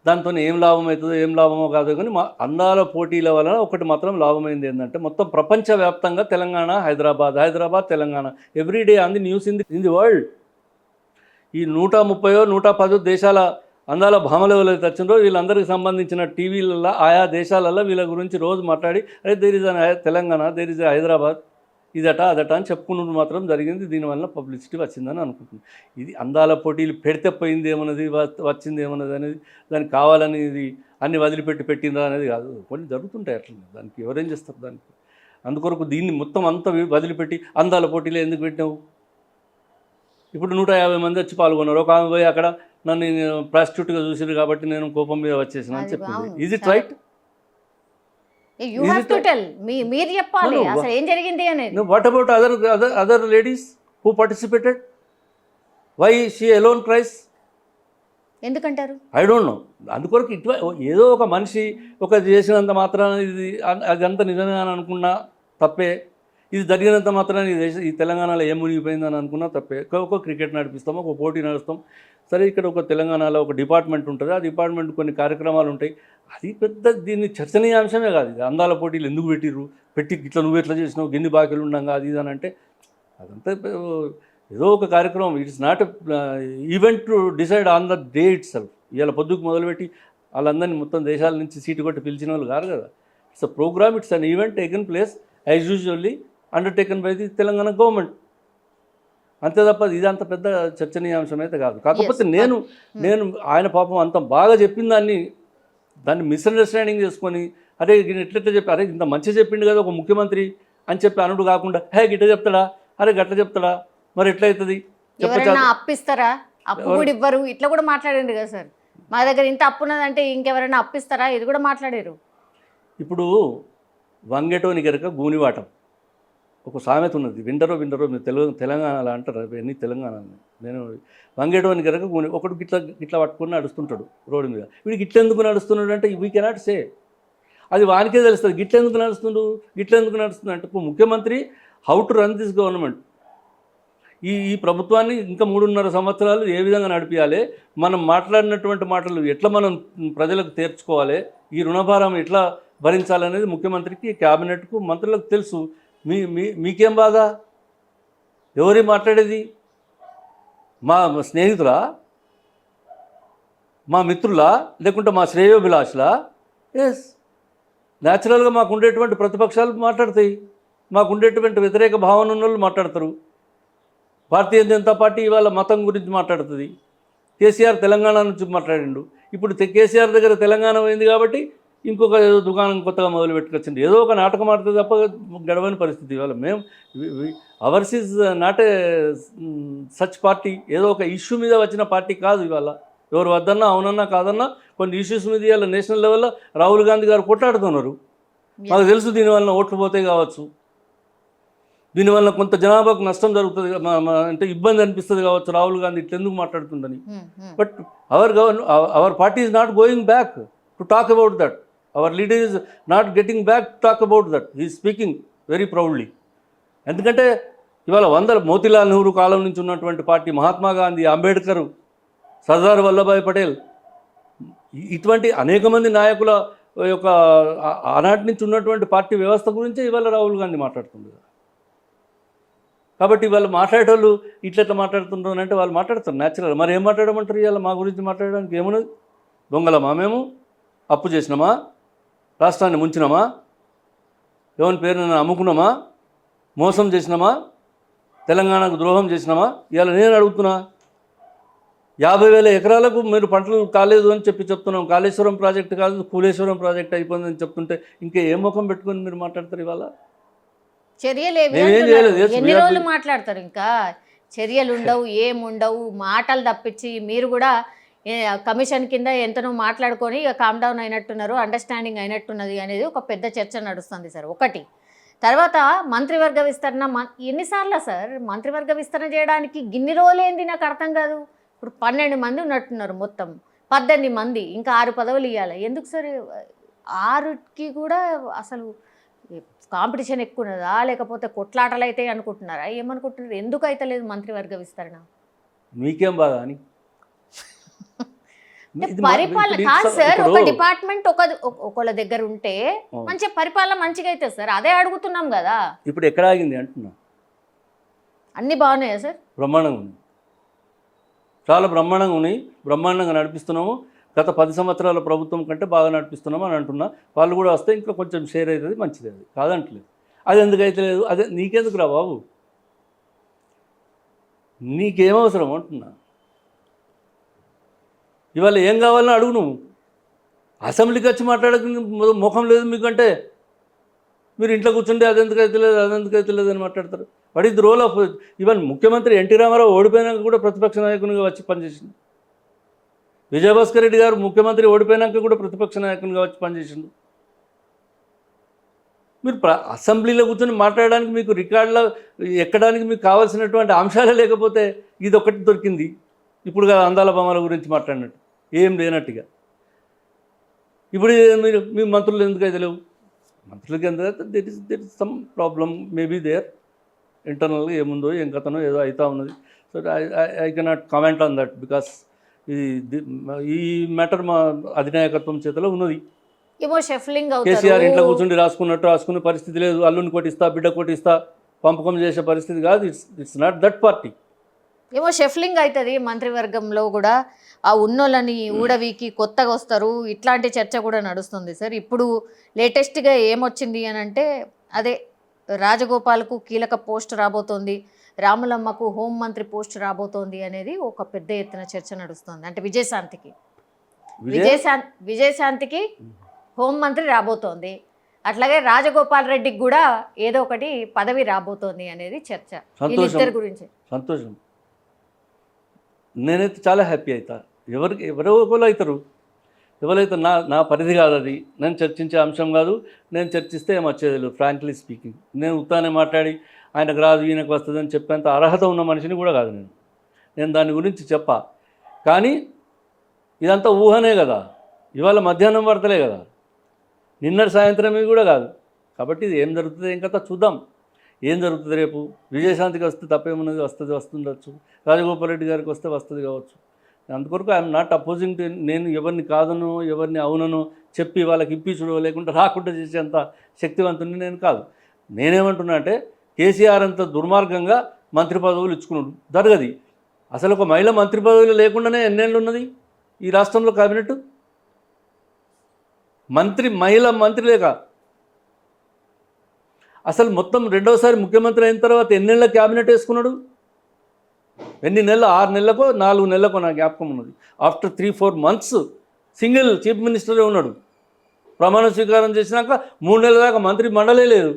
దాంతో ఏం లాభం అవుతుందో ఏం లాభమో కాదు. కానీ మా అందాల పోటీల వలన ఒకటి మాత్రం లాభమైంది ఏంటంటే, మొత్తం ప్రపంచవ్యాప్తంగా Telangana, Hyderabad Telangana everyday on the news in the world. ఈ 130 110 దేశాల అందాల భామలు ఎవరైతే వచ్చిందో వీళ్ళందరికీ సంబంధించిన టీవీలలో ఆయా దేశాలలో వీళ్ళ గురించి రోజు మాట్లాడి అరే there is Telangana, there is Hyderabad, ఇదట అదట అని చెప్పుకున్నది మాత్రం జరిగింది. దీనివల్ల పబ్లిసిటీ వచ్చిందని అనుకుంటున్నాను. ఇది అందాల పోటీలు పెడితే పోయింది ఏమన్నది, వచ్చింది ఏమన్నది అనేది, దానికి కావాలని ఇది అన్ని వదిలిపెట్టి పెట్టిందా అనేది కాదు. కొన్ని జరుగుతుంటాయి అట్లా, దానికి ఎవరేం చేస్తారు దానికి. అందుకొరకు దీన్ని మొత్తం అంతా వదిలిపెట్టి అందాల పోటీలు ఎందుకు పెట్టినావు? ఇప్పుడు 150 మంది వచ్చి పాల్గొన్నారు. ఒక ఆమె పోయి అక్కడ నన్ను ప్రాస్టిట్యూట్గా చూసారు కాబట్టి నేను కోపం మీద వచ్చేసిన అని చెప్పింది. Is it right? You have to tell, మీరు చెప్పాలి అసలు ఏం జరిగింది అనేది. What about other ladies who participated? Why she alone cries? ఎందుకంటారు? I don't know. అందుకొరకు ఇట్లా ఏదో ఒక మనిషి ఒక చేసినంత మాత్రాన ఇది అదంతా నిజంగా అనుకున్నా తప్పే, ఇది జరిగినంత మాత్రాన ఈ తెలంగాణలో ఏం మునిగిపోయిందని అనుకున్నా తప్పే. ఒక క్రికెట్ నడిపిస్తాం, ఒక పోటీ నడుస్తాం, సరే ఇక్కడ ఒక తెలంగాణలో ఒక డిపార్ట్మెంట్ ఉంటుంది, ఆ డిపార్ట్మెంట్ కొన్ని కార్యక్రమాలు ఉంటాయి, అది పెద్ద దీన్ని చర్చనీయాంశమే కాదు. ఇది అందాల పోటీలు ఎందుకు పెట్టి ఇట్లా నువ్వు ఎట్లా చేసినావు, గిన్ని బాకీలు ఉండంగా అది ఇది అని అంటే అదంతా ఏదో ఒక కార్యక్రమం. It's not event to decide on the day it self. ఇవాళ పొద్దుకు మొదలుపెట్టి వాళ్ళందరినీ మొత్తం దేశాల నుంచి సీటు కొట్టి పిలిచిన వాళ్ళు కాదు కదా. It's a programme, it's an event taken place as usually undertaken by the Telangana government. అంతే తప్ప ఇది అంత పెద్ద చర్చనీయాంశం అయితే కాదు. కాకపోతే నేను ఆయన పాపం అంత బాగా చెప్పిన దాన్ని మిస్అండర్స్టాండింగ్ చేసుకొని అరే ఎట్లెట్లా చెప్పి, అరే ఇంత మంచిగా చెప్పిండు కదా ఒక ముఖ్యమంత్రి అని చెప్పి అనుడు కాకుండా హే గిట్ట చెప్తాడా, అరే గట్ల చెప్తాడా, మరి ఎట్లయితుంది? ఎవరైనా అప్పిస్తారా? అప్పు కూడా ఇవ్వరు, ఇట్లా కూడా మాట్లాడండి కదా సార్. మా దగ్గర ఇంత అప్పు ఉన్నదంటే ఇంకెవరైనా అప్పిస్తారా, ఇది కూడా మాట్లాడారు. ఇప్పుడు వంగేటోని గనక గూనివాటం ఒక సామెత ఉన్నది, వింటరో మీరు తెలంగాణలో అంటారు, అవన్నీ తెలంగాణలో. నేను వంగేటోని గనక ఒకడు గిట్లా పట్టుకుని నడుస్తుంటాడు రోడ్డు మీద. వీడికి గిట్లెందుకు నడుస్తున్నాడు అంటే వీ కెనాట్ సే, అది వానికే తెలుస్తుంది. గిట్లెందుకు నడుస్తుంది అంటే ముఖ్యమంత్రి how to run this government, ఈ ప్రభుత్వాన్ని ఇంకా 3.5 సంవత్సరాలు ఏ విధంగా నడిపించాలి, మనం మాట్లాడినటువంటి మాటలు ఎట్లా మనం ప్రజలకు తీర్చుకోవాలి, ఈ రుణభారం ఎట్లా భరించాలనేది ముఖ్యమంత్రికి, క్యాబినెట్కు, మంత్రులకు తెలుసు. మీకేం బాధ? ఎవరి మాట్లాడేది? మా స్నేహితులా, మా మిత్రులా, లేకుంటే మా శ్రేయోభిలాషులా? ఎస్, న్యాచురల్గా మాకు ఉండేటువంటి ప్రతిపక్షాలు మాట్లాడతాయి, మాకు ఉండేటువంటి వ్యతిరేక భావన ఉన్న వాళ్ళు మాట్లాడతారు. భారతీయ జనతా పార్టీ ఇవాళ మతం గురించి మాట్లాడుతుంది. కేసీఆర్ తెలంగాణ నుంచి మాట్లాడిండు. ఇప్పుడు కేసీఆర్ దగ్గర తెలంగాణ పోయింది కాబట్టి ఇంకొక ఏదో దుకాణం కొత్తగా మొదలు పెట్టుకొచ్చింది. ఏదో ఒక నాటకం ఆడుతుంది తప్ప గడవని పరిస్థితి. ఇవాళ మేము hours is not a such party. ఏదో ఒక ఇష్యూ మీద వచ్చిన పార్టీ కాదు. ఇవాళ ఎవరు వద్దన్నా అవునన్నా కాదన్నా కొన్ని ఇష్యూస్ మీద ఇవాళ నేషనల్ లెవెల్లో రాహుల్ గాంధీ గారు కొట్లాడుతున్నారు. మాకు తెలుసు దీనివల్ల ఓట్లు పోతే కావచ్చు, దీనివల్ల కొంత జనాభాకు నష్టం జరుగుతుంది, అంటే ఇబ్బంది అనిపిస్తుంది కావచ్చు రాహుల్ గాంధీ ఇట్లెందుకు మాట్లాడుతుందని. But our party is not going back to talk about that. Our leader is not getting back to talk about that. He speaking very proudly. ఎందుకంటే ఇవాళ మోతీలాల్ నెహ్రూ కాలం నుంచి ఉన్నటువంటి పార్టీ, మహాత్మా గాంధీ, అంబేద్కర్, సర్దార్ వల్లభాయ్ పటేల్, ఇటువంటి అనేక మంది నాయకుల యొక్క ఆనాటి నుంచి ఉన్నటువంటి పార్టీ వ్యవస్థ గురించే ఇవాళ రాహుల్ గాంధీ మాట్లాడుతుంది. కాబట్టి వాళ్ళు మాట్లాడేటోళ్ళు ఇట్లా మాట్లాడుతుంటారు అంటే వాళ్ళు మాట్లాడతారు న్యాచురల్. మరి ఏం మాట్లాడమంటారు? ఇవాళ మా గురించి మాట్లాడడానికి ఏమున్నది? దొంగలమా మేము? అప్పు చేసినామా? రాష్ట్రాన్ని ముంచినామా? ఎవరి పేరున అమ్ముకున్నామా? మోసం చేసినామా? తెలంగాణకు ద్రోహం చేసినామా? ఇవాళ నేను అడుగుతున్నా, 50,000 ఎకరాలకు మీరు పంటలు కాలేదు అని చెప్తున్నాం. కాళేశ్వరం ప్రాజెక్టు కాదు, కూలేశ్వరం ప్రాజెక్ట్ అయిపోయిందని చెప్తుంటే ఇంకా ఏ ముఖం పెట్టుకొని మీరు మాట్లాడతారు? ఇవాళ చర్యలు ఎన్ని రోజులు మాట్లాడతారు? ఇంకా చర్యలు ఉండవు, ఏముండవు, మాటలు తప్పించి మీరు కూడా కమిషన్ కింద ఎంతనో మాట్లాడుకొని ఇక కామ్ డౌన్ అయినట్టున్నారు, అండర్స్టాండింగ్ అయినట్టున్నది అనేది ఒక పెద్ద చర్చ నడుస్తుంది సార్. ఒకటి తర్వాత మంత్రివర్గ విస్తరణ ఎన్నిసార్లు సార్? మంత్రివర్గ విస్తరణ చేయడానికి గిన్ని రోజులేంది నాకు అర్థం కాదు. ఇప్పుడు 12 మంది ఉన్నట్టున్నారు, మొత్తం 18 మంది, ఇంకా 6 పదవులు ఇవ్వాలి. ఎందుకు సార్ 6కి కూడా? అసలు కాంపిటీషన్ ఎక్కువ ఉన్నదా, లేకపోతే కొట్లాటలు అయితే అనుకుంటున్నారా, ఏమనుకుంటున్నారు? ఎందుకు అయితే లేదు మంత్రివర్గ విస్తరణ? మీకేం బాగా అని పరిపాలన కాదు సార్. ఒక డిపార్ట్మెంట్ ఒకళ్ళ దగ్గర ఉంటే మంచి పరిపాలన మంచిగా అవుతుంది సార్. అదే అడుగుతున్నాం కదా. ఇప్పుడు ఎక్కడ ఆగింది అంటున్నా? అన్ని బాగున్నాయా సార్? బ్రహ్మాండంగా ఉంది. చాలా బ్రహ్మాండంగా ఉన్నాయి, బ్రహ్మాండంగా నడిపిస్తున్నాము. గత 10 సంవత్సరాల ప్రభుత్వం కంటే బాగా నడిపిస్తున్నాము అని అంటున్నా. వాళ్ళు కూడా వస్తే ఇంకా కొంచెం షేర్ అవుతుంది, మంచిది. అది కాదంటలేదు. అది ఎందుకు అయితే లేదు, అదే నీకెందుకు రా బాబు, నీకేమవసరం అంటున్నా. ఇవాళ ఏం కావాలని అడుగు నువ్వు. అసెంబ్లీకి వచ్చి మాట్లాడక ముఖం లేదు మీకంటే. మీరు ఇంట్లో కూర్చుంటే అదెందుకు అయితే లేదు, అదెందుకు అయితే లేదు అని మాట్లాడతారు. What is the role of even ముఖ్యమంత్రి ఎన్టీ రామారావు ఓడిపోయినాక కూడా ప్రతిపక్ష నాయకునిగా వచ్చి పనిచేసింది. విజయభాస్కర్ రెడ్డి గారు ముఖ్యమంత్రి ఓడిపోయినాక కూడా ప్రతిపక్ష నాయకునిగా వచ్చి పనిచేసిండు. మీరు అసెంబ్లీలో కూర్చొని మాట్లాడడానికి, మీకు రికార్డులో ఎక్కడానికి మీకు కావాల్సినటువంటి అంశాలే లేకపోతే ఇది ఒకటి దొరికింది. ఇప్పుడు అందాల బొమ్మల గురించి మాట్లాడినట్టు ఏం లేనట్టుగా. ఇప్పుడు మీరు మీ మంత్రులు ఎందుకైతే లేవు, మంత్రులకి ఎందుకంటే that is some problem maybe there ఇంటర్నల్గా ఏముందో ఏం కథనో ఏదో అవుతా ఉన్నది. So I cannot comment on that because ఈ మ్యాటర్ మా అధినాయకత్వం చేతిలో ఉన్నది. ఏమో షఫ్లింగ్ కేసీఆర్ ఇంట్లో అవుతారు. కూర్చుండి రాసుకునే పరిస్థితి లేదు. అల్లుని కొట్టిస్తా, బిడ్డ కొట్టిస్తా, పంపకం చేసే పరిస్థితి కాదు. It's not that party. ఏమో షఫ్లింగ్ అవుతుంది మంత్రివర్గంలో కూడా. ఆ ఉన్నోళ్ళని ఊడవీకి కొత్తగా వస్తారు, ఇట్లాంటి చర్చ కూడా నడుస్తుంది సార్. ఇప్పుడు లేటెస్ట్గా ఏమొచ్చింది అని అంటే అదే రాజగోపాల్కు కీలక పోస్ట్ రాబోతోంది, రాములమ్మకు హోంమంత్రి పోస్ట్ రాబోతోంది అనేది ఒక పెద్ద ఎత్తున చర్చ నడుస్తుంది. అంటే విజయశాంతికి హోంమంత్రి రాబోతోంది, అట్లాగే రాజగోపాల్ రెడ్డికి కూడా ఏదో ఒకటి పదవి రాబోతోంది అనేది చర్చ వీళ్ళిద్దరి గురించి. సంతోషం. నేనైతే చాలా హ్యాపీ అవుతా. ఎవరో ఒకరు అవుతారు, ఎవరైతే నా పరిధి కాదు అది. నేను చర్చించే అంశం కాదు. నేను చర్చిస్తే ఏం వచ్చేది లేదు. ఫ్రాంక్లీ స్పీకింగ్, నేను ఉత్తానే మాట్లాడి ఆయనకు రాదు ఈయనకు వస్తుంది అని చెప్పేంత అర్హత ఉన్న మనిషిని కూడా కాదు నేను దాని గురించి చెప్పా. కానీ ఇదంతా ఊహనే కదా, ఇవాళ మధ్యాహ్నం పడతలే కదా, నిన్నటి సాయంత్రం కూడా కాదు. కాబట్టి ఇది ఏం జరుగుతుంది ఏం కథ చూద్దాం. ఏం జరుగుతుంది రేపు. విజయశాంతికి వస్తే తప్పేమున్నది, వస్తుండొచ్చు. రాజగోపాల్ రెడ్డి గారికి వస్తే వస్తుంది కావచ్చు. అందుకొరకు ఐఎమ్ నాట్ అపోజింగ్. నేను ఎవరిని కాదనో ఎవరిని అవుననో చెప్పి వాళ్ళకి ఇప్పించడో లేకుంటే రాకుండా చేసేంత శక్తివంతుని నేను కాదు. నేనేమంటున్నా అంటే కేసీఆర్ అంత దుర్మార్గంగా మంత్రి పదవులు ఇచ్చుకున్నాడు, జరగది. అసలు ఒక మహిళ మంత్రి పదవులు లేకుండానే ఎన్నేళ్ళు ఉన్నది ఈ రాష్ట్రంలో కేబినెట్. మహిళ మంత్రి లేక అసలు మొత్తం రెండోసారి ముఖ్యమంత్రి అయిన తర్వాత ఎన్నేళ్ళ క్యాబినెట్ వేసుకున్నాడు, ఎన్ని నెలలు, 6 నెలలకో 4 నెలలకో నా జ్ఞాపకం ఉన్నది. ఆఫ్టర్ 3-4 months సింగిల్ చీఫ్ మినిస్టరే ఉన్నాడు. ప్రమాణ స్వీకారం చేసినాక 3 నెలల దాకా మంత్రి మండలే లేదు.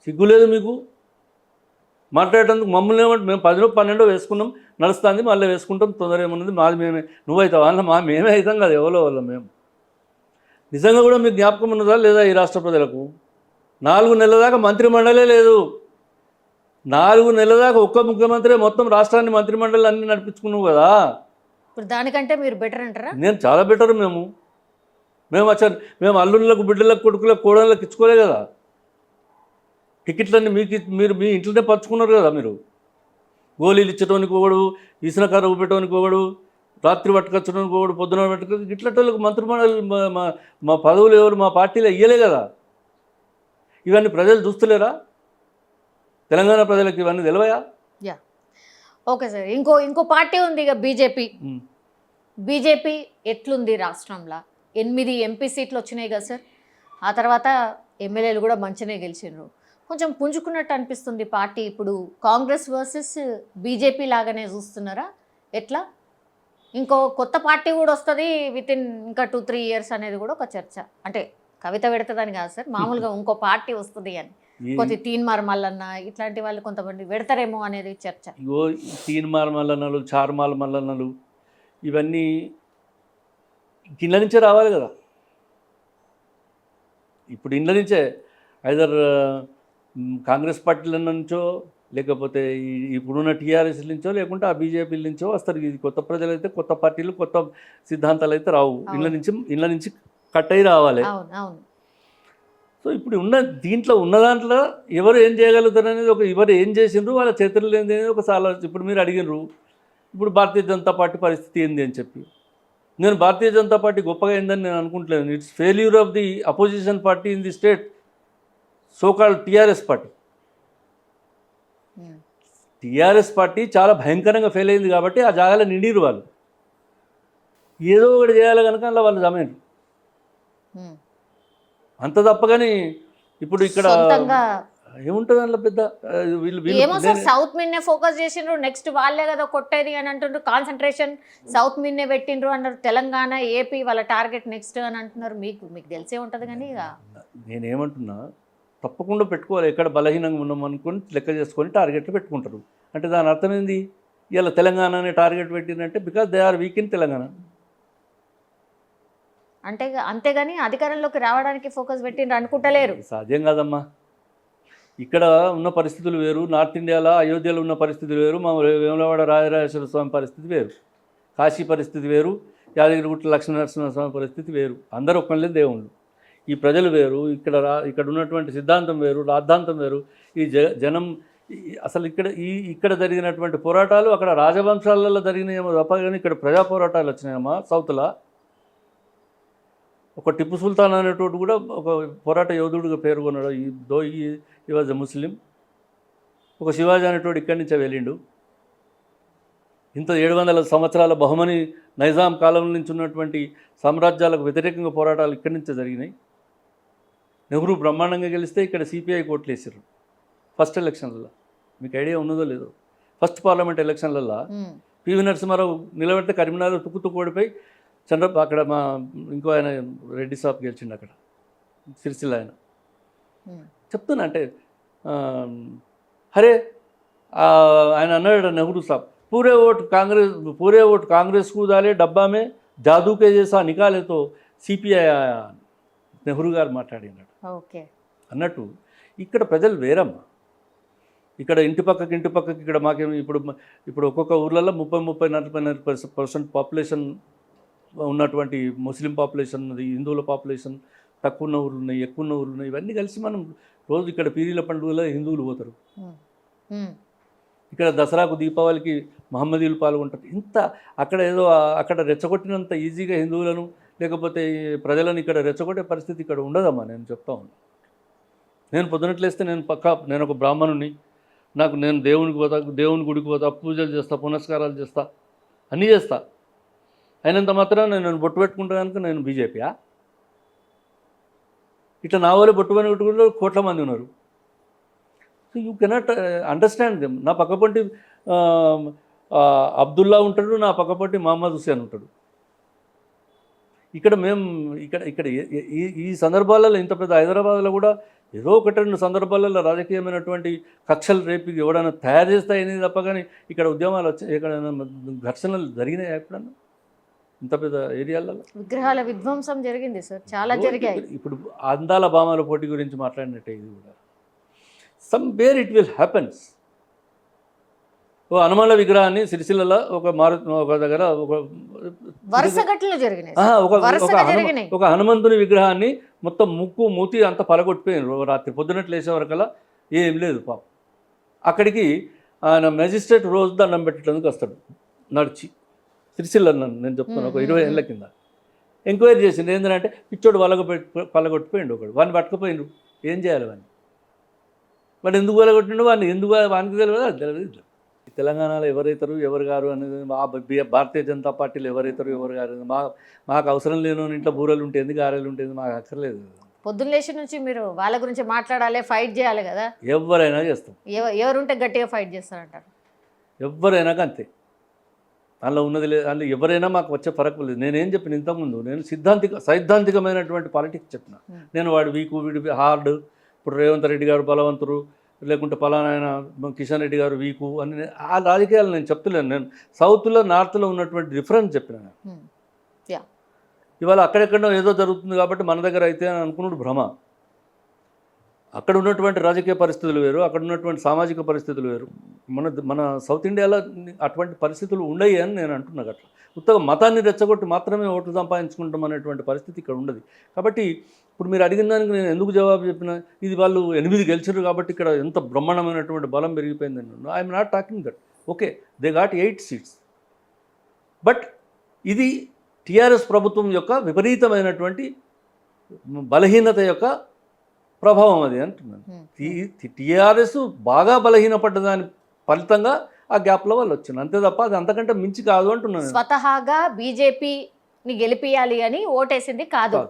సిగ్గు లేదు మీకు మాట్లాడేటందుకు. మమ్మల్ని ఏమంటే మేము 10-12 వేసుకున్నాం, నడుస్తుంది, మళ్ళీ వేసుకుంటాం, తొందర ఏమన్నది మాది మేమే, నువ్వైతావా అన్న మేమే అవుతాం కదా, ఎవరో వల్ల మేము. నిజంగా కూడా మీకు జ్ఞాపకం ఉన్నదా లేదా ఈ రాష్ట్ర ప్రజలకు? 4 నెలల దాకా మంత్రి మండలే లేదు. 4 నెలల దాకా ఒక్క ముఖ్యమంత్రి మొత్తం రాష్ట్రాన్ని మంత్రిమండలి అన్ని నడిపించుకున్నావు కదా. ఇప్పుడు దానికంటే మీరు బెటర్ అంటారా? నేను చాలా బెటర్. మేము అల్లుళ్ళకు, బిడ్డలకు, కొడుకులకు, కోడళ్ళకి ఇచ్చుకోలే కదా టికెట్లన్నీ. మీరు మీ ఇంట్లోనే పంచుకున్నారు కదా. మీరు గోళీలు ఇచ్చడానికి ఒకడు, ఇసునకార ఊపెట్టడానికి ఒకడు, రాత్రి పట్టుకొచ్చడానికి ఒకడు, పొద్దున పట్టుకొచ్చి ఇట్లటోళ్ళకి మంత్రిమండలి మా పదవులు ఎవరు మా పార్టీలో ఇయ్యలే కదా. ఇవన్నీ ప్రజలు చూస్తలేరా? తెలంగాణ ప్రజలకు ఇవన్నీ తెలివయా? Yeah, okay sir. ఇంకో పార్టీ ఉంది ఇక బీజేపీ ఎట్లుంది రాష్ట్రంలో? 8 ఎంపీ సీట్లు వచ్చినాయి కదా సార్. ఆ తర్వాత ఎమ్మెల్యేలు కూడా మంచిగానే గెలిచినారు. కొంచెం పుంజుకున్నట్టు అనిపిస్తుంది పార్టీ. ఇప్పుడు కాంగ్రెస్ వర్సెస్ బీజేపీ లాగానే చూస్తున్నారా ఎట్లా? ఇంకో కొత్త పార్టీ కూడా వస్తుంది వితిన్ ఇంకా 2-3 years అనేది కూడా ఒక చర్చ. అంటే కవిత పెడుతుందని కాదు సార్, మామూలుగా ఇంకో పార్టీ వస్తుంది అని. కొద్ది తీన్మార్ మల్లన్న ఇట్లాంటి వాళ్ళు కొంతమంది పెడతారేమో అనేది చర్చ. ఇగో తీన్మార్ మల్లన్నలు, చార్మాల్ మల్లన్నలు ఇవన్నీ ఇండ్ల నుంచే రావాలి కదా. ఇప్పుడు ఇండ్ల నుంచే ఐదర్ కాంగ్రెస్ పార్టీల నుంచో, లేకపోతే ఇప్పుడున్న టీఆర్ఎస్ నుంచో, లేకుంటే ఆ బీజేపీ నుంచో వస్తారు. ఇది కొత్త ప్రజలు అయితే, కొత్త పార్టీలు, కొత్త సిద్ధాంతాలు అయితే రావు. ఇండ్ల నుంచి కట్ అయి రావాలి. సో ఇప్పుడు దీంట్లో ఉన్న దాంట్లో ఎవరు ఏం చేయగలుగుతారు అనేది ఎవరు ఏం చేసిండ్రు, వాళ్ళ చేతులు లేని అనేది ఒకసారి. ఇప్పుడు మీరు అడిగినరు ఇప్పుడు భారతీయ జనతా పార్టీ పరిస్థితి ఏంది అని చెప్పి. నేను భారతీయ జనతా పార్టీ గొప్పగా అయిందని నేను అనుకుంటలేను. It's failure of the opposition party in the state, so called TRS party. TRS party చాలా భయంకరంగా ఫెయిల్ అయింది కాబట్టి ఆ జాగాలో నిండిరు వాళ్ళు. ఏదో ఒకటి చేయాలి కనుక అలా వాళ్ళు జమైనరు ఉమ్. అంత తప్పగాని ఇప్పుడు ఇక్కడ సొంతంగా ఏముంటుంది అందులో పెద్ద వీళ్ళు ఏమో సార్ సౌత్ మీదనే ఫోకస్ చేసిండ్రు, నెక్స్ట్ వాళ్ళే కదా కొట్టేది అని అంటుండ్రు, కాన్సన్ట్రేషన్ సౌత్ మీదనే పెట్టిండ్రు అన్నారు. తెలంగాణ ఏపీ వాళ్ళ టార్గెట్ నెక్స్ట్ అని అంటున్నారు. మీకు మీకు తెలిసే ఉంటుంది కానీ ఇక నేనేమంటున్నా, తప్పకుండా పెట్టుకోవాలి. ఎక్కడ బలహీనంగా ఉన్నామనుకొని లెక్క చేసుకొని టార్గెట్లు పెట్టుకుంటారు. అంటే దాని అర్థం ఏంది? ఇలా తెలంగాణ అనే టార్గెట్ పెట్టిందంటే because they are weak in Telangana. అంటే అంతేగాని అధికారంలోకి రావడానికి ఫోకస్ పెట్టిండ్రు అనుకుంటలేరు. సాధ్యం కాదమ్మా. ఇక్కడ ఉన్న పరిస్థితులు వేరు, నార్త్ ఇండియాలో అయోధ్యలో ఉన్న పరిస్థితులు వేరు, మా వేములవాడ రాజరాజేశ్వర స్వామి పరిస్థితి వేరు, కాశీ పరిస్థితి వేరు, యాదగిరిగుట్ట లక్ష్మీనరసింహస్వామి పరిస్థితి వేరు. అందరూ ఒక్కళ్ళే దేవుళ్ళు. ఈ ప్రజలు వేరు, ఇక్కడ ఉన్నటువంటి సిద్ధాంతం వేరు, రాద్ధాంతం వేరు. ఈ జనం అసలు ఇక్కడ జరిగినటువంటి పోరాటాలు అక్కడ రాజవంశాలలో జరిగినాయేమో తప్ప కానీ ఇక్కడ ప్రజా పోరాటాలు వచ్చినాయమ్మా. సౌత్లో ఒక టిప్పు సుల్తాన్ అనేటోడు కూడా ఒక పోరాట యోధుడిగా పేర్కొన్నాడు. ఈ వాజ్ ఎ ముస్లిం. ఒక శివాజీ అనేటోడు ఇక్కడి నుంచే వెళ్ళిండు. ఇంత 700 సంవత్సరాల బహుమని నైజాం కాలం నుంచి ఉన్నటువంటి సామ్రాజ్యాలకు వ్యతిరేకంగా పోరాటాలు ఇక్కడి నుంచే జరిగినాయి. నెహ్రూ బ్రహ్మాండంగా గెలిస్తే ఇక్కడ సిపిఐ కోట్లు వేసారు ఫస్ట్ ఎలక్షన్లలో. మీకు ఐడియా ఉన్నదో లేదో? ఫస్ట్ పార్లమెంట్ ఎలక్షన్లలో పివి నరసింహారావు నిలబెడితే కరీంనగర్ తుక్కు ఓడిపోయి అక్కడ మా ఇంకో ఆయన రెడ్డి సాబ్ గెలిచిండు అక్కడ సిరిసిల్ల. చెప్తున్నా అంటే హరే ఆయన అన్నాడు నెహ్రూ సాబ్ పూరే ఓటు కాంగ్రెస్ కూదాలే డబ్బా మే జాదూ కే చేసా నికాలేతో సిపిఐ నెహ్రూ గారు మాట్లాడినాడు. ఓకే అన్నట్టు ఇక్కడ ప్రజలు వేరమ్మా. ఇక్కడ ఇంటి పక్కకి ఇక్కడ మాకేమి ఇప్పుడు ఒక్కొక్క ఊర్లలో 30-40% పాపులేషన్ ఉన్నటువంటి ముస్లిం పాపులేషన్ ఉన్నది, హిందువుల పాపులేషన్ తక్కువ ఉన్న ఊర్లు ఉన్నాయి, ఎక్కువ ఉన్న ఊర్లు ఉన్నాయి. ఇవన్నీ కలిసి మనం రోజు ఇక్కడ పీరీల పండుగలో హిందువులు పోతారు, ఇక్కడ దసరాకు దీపావళికి మహమ్మదీయులు పాల్గొంటారు. ఇంత అక్కడ రెచ్చగొట్టినంత ఈజీగా హిందువులను లేకపోతే ప్రజలను ఇక్కడ రెచ్చగొట్టే పరిస్థితి ఇక్కడ ఉండదమ్మా. నేను చెప్తా ఉన్నాను. నేను పొద్దునట్లేస్తే నేను ఒక బ్రాహ్మణుని, నేను దేవుని గుడికి పోతా, పూజలు చేస్తా, పునస్కారాలు చేస్తా, అన్నీ చేస్తా. అయినంత మాత్రం నేను బొట్టు పెట్టుకుంటా కనుక నేను బీజేపీయా? ఇట్లా నా వాళ్ళు బొట్టు పెట్టుకుంటే కోట్ల మంది ఉన్నారు. So you cannot understand them. నా పక్కపంటి అబ్దుల్లా ఉంటాడు, నా పక్కపంటి మహమ్మద్ హుసేన్ ఉంటాడు. ఇక్కడ ఈ సందర్భాలలో ఇంత పెద్ద హైదరాబాద్లో కూడా ఏదో 1-2 సందర్భాలలో రాజకీయమైనటువంటి కక్షలు రేపు ఎవడైనా తయారు చేస్తాయని తప్ప కానీ ఇక్కడ ఉద్యమాలు వచ్చాయి, ఎక్కడైనా ఘర్షణలు జరిగినాయి ఎప్పుడన్నా ఇంత పెద్ద ఏరియాలలో? విగ్రహాల విధ్వంసం జరిగింది సార్, చాలా జరిగాయి. ఇప్పుడు అందాల భామాల పోటీ గురించి మాట్లాడినట్టే ఇది కూడా సమ్వేర్ ఇట్ విల్ హ్యాపెన్స్. ఓ హనుమాన్ల విగ్రహాన్ని సిరిసిల్లలో ఒక దగ్గర ఒక హనుమంతుని విగ్రహాన్ని మొత్తం ముక్కు మూతి అంత పలగొట్టిపోయినారు. రాత్రి పొద్దున్నట్లు వేసే వరకల్లా ఏం లేదు పాపం. అక్కడికి ఆయన మెజిస్ట్రేట్ రోజు దండం పెట్టడానికి వస్తాడు నడిచి, సిరిసిల్ల నేను చెప్తాను, ఒక 20 ఏళ్ళ కింద ఎంక్వైరీ చేసింది. ఏంటంటే పిచ్చోడు పలగొట్టిపోయిండు ఒకడు, వాడిని పట్టుకుపోయిండు. ఏం చేయాలి వాడిని? వాడు ఎందుకు పలగొట్టిండు, వానికి తెలియదు, అది తెలియదు. తెలంగాణలో ఎవరైతారు ఎవరు గారు అనేది భారతీయ జనతా పార్టీలో ఎవరైతారు ఎవరు గారు మాకు అవసరం లేను. ఇంట్లో బూరలు ఉంటుంది, గారెలు ఉంటుంది, మాకు అక్కర్లేదు. పొద్దున్న లేచి నుంచి మీరు వాళ్ళ గురించి మాట్లాడాలి, ఫైట్ చేయాలి కదా. ఎవరైనా చేస్తాం. ఎవరుంటే గట్టిగా ఫైట్ చేస్తారంటారు. ఎవరైనా అంతే. అందులో ఉన్నది లేదు, అందులో ఎవరైనా మాకు వచ్చే ఫరక్ లేదు. నేనేం చెప్పిన ఇంతకుముందు, నేను సైద్ధాంతికమైనటువంటి పాలిటిక్స్ చెప్పిన. నేను వాడు వీకు వీడి హార్డ్, ఇప్పుడు రేవంత్ రెడ్డి గారు బలవంతుడు, లేకుంటే పలానా ఆయన కిషన్ రెడ్డి గారు వీకు అని ఆ రాజకీయాలు నేను చెప్తలేను. నేను సౌత్లో నార్త్లో ఉన్నటువంటి డిఫరెన్స్ చెప్పిన. ఇవాళ అక్కడెక్కడో ఏదో జరుగుతుంది కాబట్టి మన దగ్గర అయితే అని అనుకున్నాడు భ్రమ. అక్కడ ఉన్నటువంటి రాజకీయ పరిస్థితులు వేరు, అక్కడ ఉన్నటువంటి సామాజిక పరిస్థితులు వేరు. మన సౌత్ ఇండియాలో అటువంటి పరిస్థితులు ఉండయి అని నేను అంటున్నాను. అట్లా ఉత్తగా మతాన్ని రెచ్చగొట్టి మాత్రమే ఓట్లు సంపాదించుకుంటాం అనేటువంటి పరిస్థితి ఇక్కడ ఉండదు. కాబట్టి ఇప్పుడు మీరు అడిగిన దానికి నేను ఎందుకు జవాబు చెప్పిన, ఇది వాళ్ళు 8 గెలిచారు కాబట్టి ఇక్కడ ఎంత బ్రహ్మాండమైనటువంటి బలం పెరిగిపోయిందని. I'm not talking that. Okay, they got 8 seats. But ఇది టీఆర్ఎస్ ప్రభుత్వం యొక్క విపరీతమైనటువంటి బలహీనత యొక్క ప్రభావం అది అంటున్నాను. టీఆర్ఎస్ బాగా బలహీనపడ్డదాని ఫలితంగా ఆ గ్యాప్లో వాళ్ళు వచ్చింది, అంతే తప్ప అది అంతకంటే మించి కాదు అంటున్నాను. స్వతహాగా బీజేపీని గెలిపియాలి అని ఓటేసింది కాదు.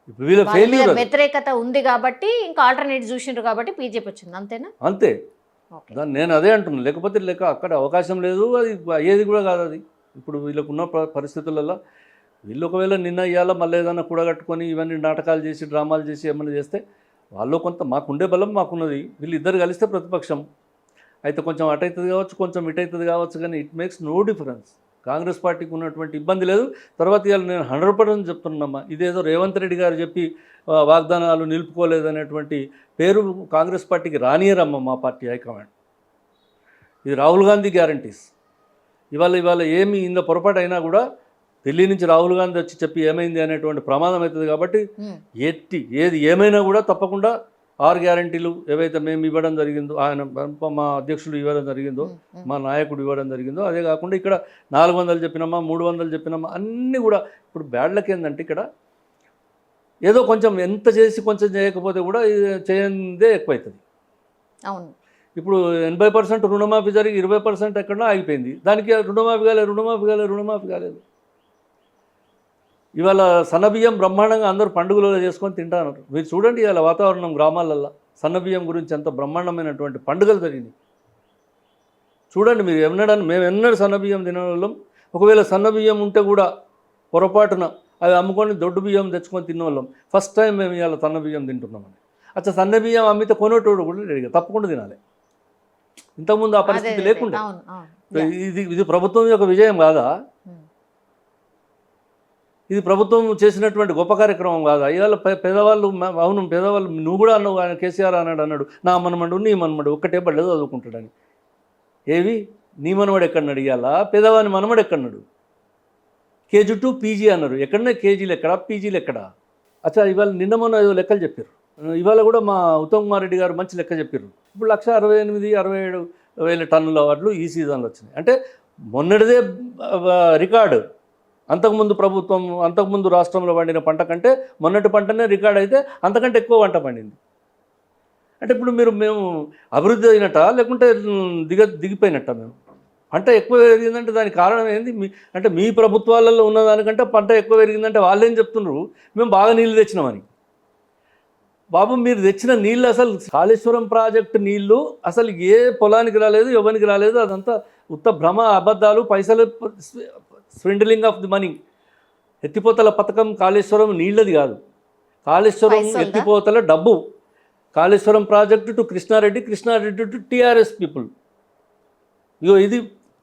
ఇప్పుడు వీళ్ళ వాళ్ళ మీద ఫెయిల్యూర్ వ్యతిరేకత ఉంది కాబట్టి ఇంకా ఆల్టర్నేట్ చూసిండ్రు కాబట్టి బీజేపీ వచ్చింది, అంతేనా? అంతే. ఓకే. దాన్ని నేను అదే అంటున్నాను, లేకపోతే లేక అక్కడ అవకాశం లేదు, అది అయ్యేది కూడా కాదు అది. ఇప్పుడు వీళ్ళకున్న పరిస్థితులలో వీళ్ళు ఒకవేళ నిన్న ఇయ్యాల మళ్ళీ ఏదైనా కూడగట్టుకొని ఇవన్నీ నాటకాలు చేసి డ్రామాలు చేసి ఏమైనా చేస్తే వాళ్ళు కొంత మాకుండే బలం మాకున్నది, వీళ్ళు ఇద్దరు కలిస్తే ప్రతిపక్షం అయితే కొంచెం అటు అవుతుంది కావచ్చు, కొంచెం ఇటు అవుతుంది కావచ్చు, కానీ it makes no difference. Congress పార్టీకి ఉన్నటువంటి ఇబ్బంది లేదు. తర్వాత ఇవాళ నేను 100% చెప్తున్నామ్మా, ఇదేదో రేవంత్ రెడ్డి గారు చెప్పి వాగ్దానాలు నిలుపుకోలేదనేటువంటి పేరు కాంగ్రెస్ పార్టీకి రానియరమ్మ మా పార్టీ హైకమాండ్. ఇది రాహుల్ గాంధీ గ్యారంటీస్. ఇవాళ ఏమి ఇంత పొరపాటు అయినా కూడా ఢిల్లీ నుంచి రాహుల్ గాంధీ వచ్చి చెప్పి ఏమైంది అనేటువంటి ప్రమాదం అవుతుంది కాబట్టి ఏది ఏమైనా కూడా తప్పకుండా 6 గ్యారంటీలు ఏవైతే మేము ఇవ్వడం జరిగిందో, ఆయన మా అధ్యక్షుడు ఇవ్వడం జరిగిందో, మా నాయకుడు ఇవ్వడం జరిగిందో, అదే కాకుండా ఇక్కడ 400 చెప్పినామా 300 చెప్పినామా అన్నీ కూడా. ఇప్పుడు బ్యాడ్లకి ఏంటంటే ఇక్కడ ఏదో కొంచెం ఎంత చేసి కొంచెం చేయకపోతే కూడా చేయందే ఎక్కువవుతుంది. అవును. ఇప్పుడు 80% రుణమాఫీ జరిగి 20% ఎక్కడో ఆగిపోయింది, దానికి రుణమాఫీ కాలేదు. ఇవాళ సన్నబియ్యం బ్రహ్మాండంగా అందరూ పండుగలలో చేసుకొని తింటారు. మీరు చూడండి ఇవాళ వాతావరణం గ్రామాలల్లో సన్నబియ్యం గురించి ఎంత బ్రహ్మాండమైనటువంటి పండుగలు జరిగినాయి చూడండి. మీరు మేము ఎన్నడూ సన్నబియ్యం తినవాళ్ళం. ఒకవేళ సన్నబియ్యం ఉంటే కూడా పొరపాటున అవి అమ్ముకొని దొడ్డు బియ్యం తెచ్చుకొని తిన్నవాళ్ళం. ఫస్ట్ టైం మేము ఇవాళ సన్నబియ్యం తింటున్నామని. అచ్చా సన్నబియ్యం అమ్మితే కొనేటోడు కూడా రెడీగా తప్పకుండా తినాలి. ఇంతకుముందు ఆ పరిస్థితి లేకుండా. ఇది ప్రభుత్వం యొక్క విజయం కాదా? ఇది ప్రభుత్వం చేసినటువంటి గొప్ప కార్యక్రమం కాదా? ఇవాళ పేదవాళ్ళు, అవును పేదవాళ్ళు, నువ్వు కూడా అన్నావు, ఆయన కేసీఆర్ అన్నాడు నా మనమడు నీ మనమడు ఒక్కటే పడలేదు చదువుకుంటాడని. ఏవి నీ మనమడు ఎక్కడన్నాడు? ఇవాళ పేదవాని మనమడు ఎక్కడన్నాడు? కేజీ టు పీజీ అన్నారు, ఎక్కడనే కేజీలు ఎక్కడ పీజీలు ఎక్కడ? అచ్చా ఇవాళ నిన్న మొన్న ఏదో లెక్కలు చెప్పారు. ఇవాళ కూడా మా ఉత్తమ్ కుమార్ రెడ్డి గారు మంచి లెక్క చెప్పారు. ఇప్పుడు 168,000-167,000 టన్నుల వడ్లు ఈ సీజన్లో వచ్చినాయి. అంటే మొన్నటిదే రికార్డు. అంతకుముందు రాష్ట్రంలో పండిన పంట కంటే మొన్నటి పంటనే రికార్డ్ అయితే అంతకంటే ఎక్కువ పంట పండింది. అంటే ఇప్పుడు మేము అభివృద్ధి అయినట్ట లేకుంటే దిగిపోయినట్ట? మేము పంట ఎక్కువ పెరిగిందంటే దానికి కారణం ఏంది? అంటే మీ ప్రభుత్వాలలో ఉన్నదానికంటే పంట ఎక్కువ పెరిగిందంటే వాళ్ళేం చెప్తున్నారు, మేము బాగా నీళ్ళు తెచ్చినామని. బాబు మీరు తెచ్చిన నీళ్ళు అసలు కాళేశ్వరం ప్రాజెక్టు నీళ్ళు అసలు ఏ పొలానికి రాలేదు, ఎవరికి రాలేదు. అదంతా ఉత్త భ్రమ, అబద్ధాలు, పైసలు, స్విండలింగ్ ఆఫ్ ది మనీ. ఎత్తిపోతల పథకం కాళేశ్వరం నీళ్ళది కాదు, కాళేశ్వరం ఎత్తిపోతల డబ్బు. Kaleshwaram project to Krishna Reddy to TRS people. ఇగో ఇది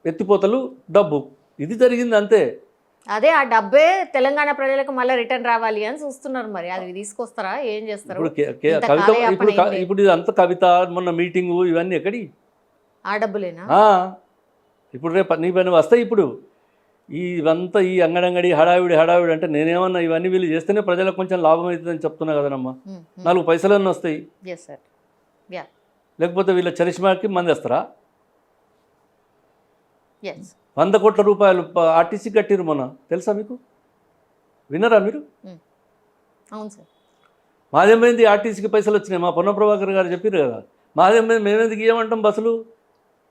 ఎత్తిపోతలు డబ్బు, ఇది జరిగింది అంతే. అదే ఆ డబ్బే తెలంగాణ ప్రజలకు మళ్ళీ రిటర్న్ రావాలి అని చూస్తున్నారు. మరి అది తీసుకొస్తారా, ఏం చేస్తారు? ఇప్పుడు ఇది అంత కవిత, మొన్న మీటింగు, ఇవన్నీ ఎక్కడి ఆ డబ్బులేనా? ఇప్పుడు రేపు నీ పని వస్తాయి. ఇప్పుడు ఇవంతా ఈ అంగడంగడి హడావిడి అంటే నేనేమన్నా ఇవన్నీ వీళ్ళు చేస్తేనే ప్రజలకు కొంచెం లాభం అవుతుందని చెప్తున్నా కదనమ్మా. 4 పైసలన్నీ వస్తాయి. లేకపోతే వీళ్ళ చరిష్మాకి మంది వేస్తారా? 100 కోట్ల రూపాయలు ఆర్టీసీ కట్టిరు మొన్న, తెలుసా మీకు? వినరా మీరు? అవును సార్. మాదేమైంది ఆర్టీసీకి పైసలు వచ్చినాయి, మా పొన్న ప్రభాకర్ గారు చెప్పారు కదా. మాదేమైంది, మేమెందుకు ఇవ్వమంటాం బస్సులు?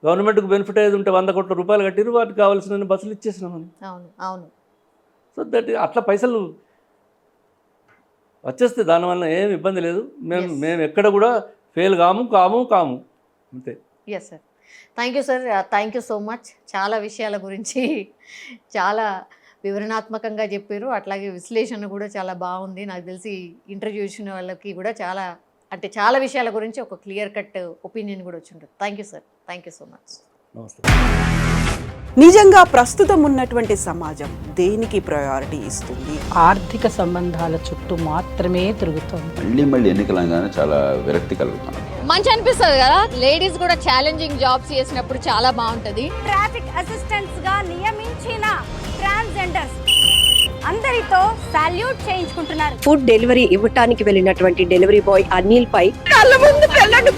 గవర్నమెంట్కి బెనిఫిట్ అయ్యేది ఉంటే 100 కోట్ల రూపాయలు కట్టిరు, వాటికి కావాల్సిన బస్సులు ఇచ్చేసినామని. అవును. సో దట్ అట్లా పైసలు వచ్చేస్తే దానివల్ల ఏమి ఇబ్బంది లేదు. మేము ఎక్కడ కూడా ఫెయిల్ కాము అంతే. Yes sir. Thank you sir, thank you so much. చాలా విషయాల గురించి చాలా వివరణాత్మకంగా చెప్పారు. అట్లాగే విశ్లేషణ కూడా చాలా బాగుంది. నాకు తెలిసి ఇంటర్వ్యూ ఇచ్చిన వాళ్ళకి కూడా చాలా విషయాల గురించి ఒక క్లియర్ కట్ ఒపీనియన్ కూడా వచ్చి ఉంటుంది. Thank you sir, thank you so much. నమస్తే. నిజంగా ప్రస్తుతం ఉన్నటువంటి సమాజం దేనికి ప్రయారిటీ ఇస్తుంది? ఆర్థిక సంబంధాల చుట్టూ మాత్రమే తిరుగుతుంది. మళ్ళీ ఎన్నికలంగానే చాలా విరక్తి కలుగుతాను. మంచి అనిపిస్తుంది కదా, లేడీస్ కూడా ఛాలెంజింగ్ జాబ్స్ చేసినప్పుడు చాలా బాగుంటది. ట్రాఫిక్ అసిస్టెంట్స్ గా నియమించిన ట్రాన్స్జెండర్స్ అందరితో సాల్యూట్ చేయించుకుంటున్నారు. ఫుడ్ డెలివరీ ఇవ్వటానికి వెళ్ళినటువంటి డెలివరీ బాయ్ అనిల్ పై కళ్ళ ముందు పెళ్ళండి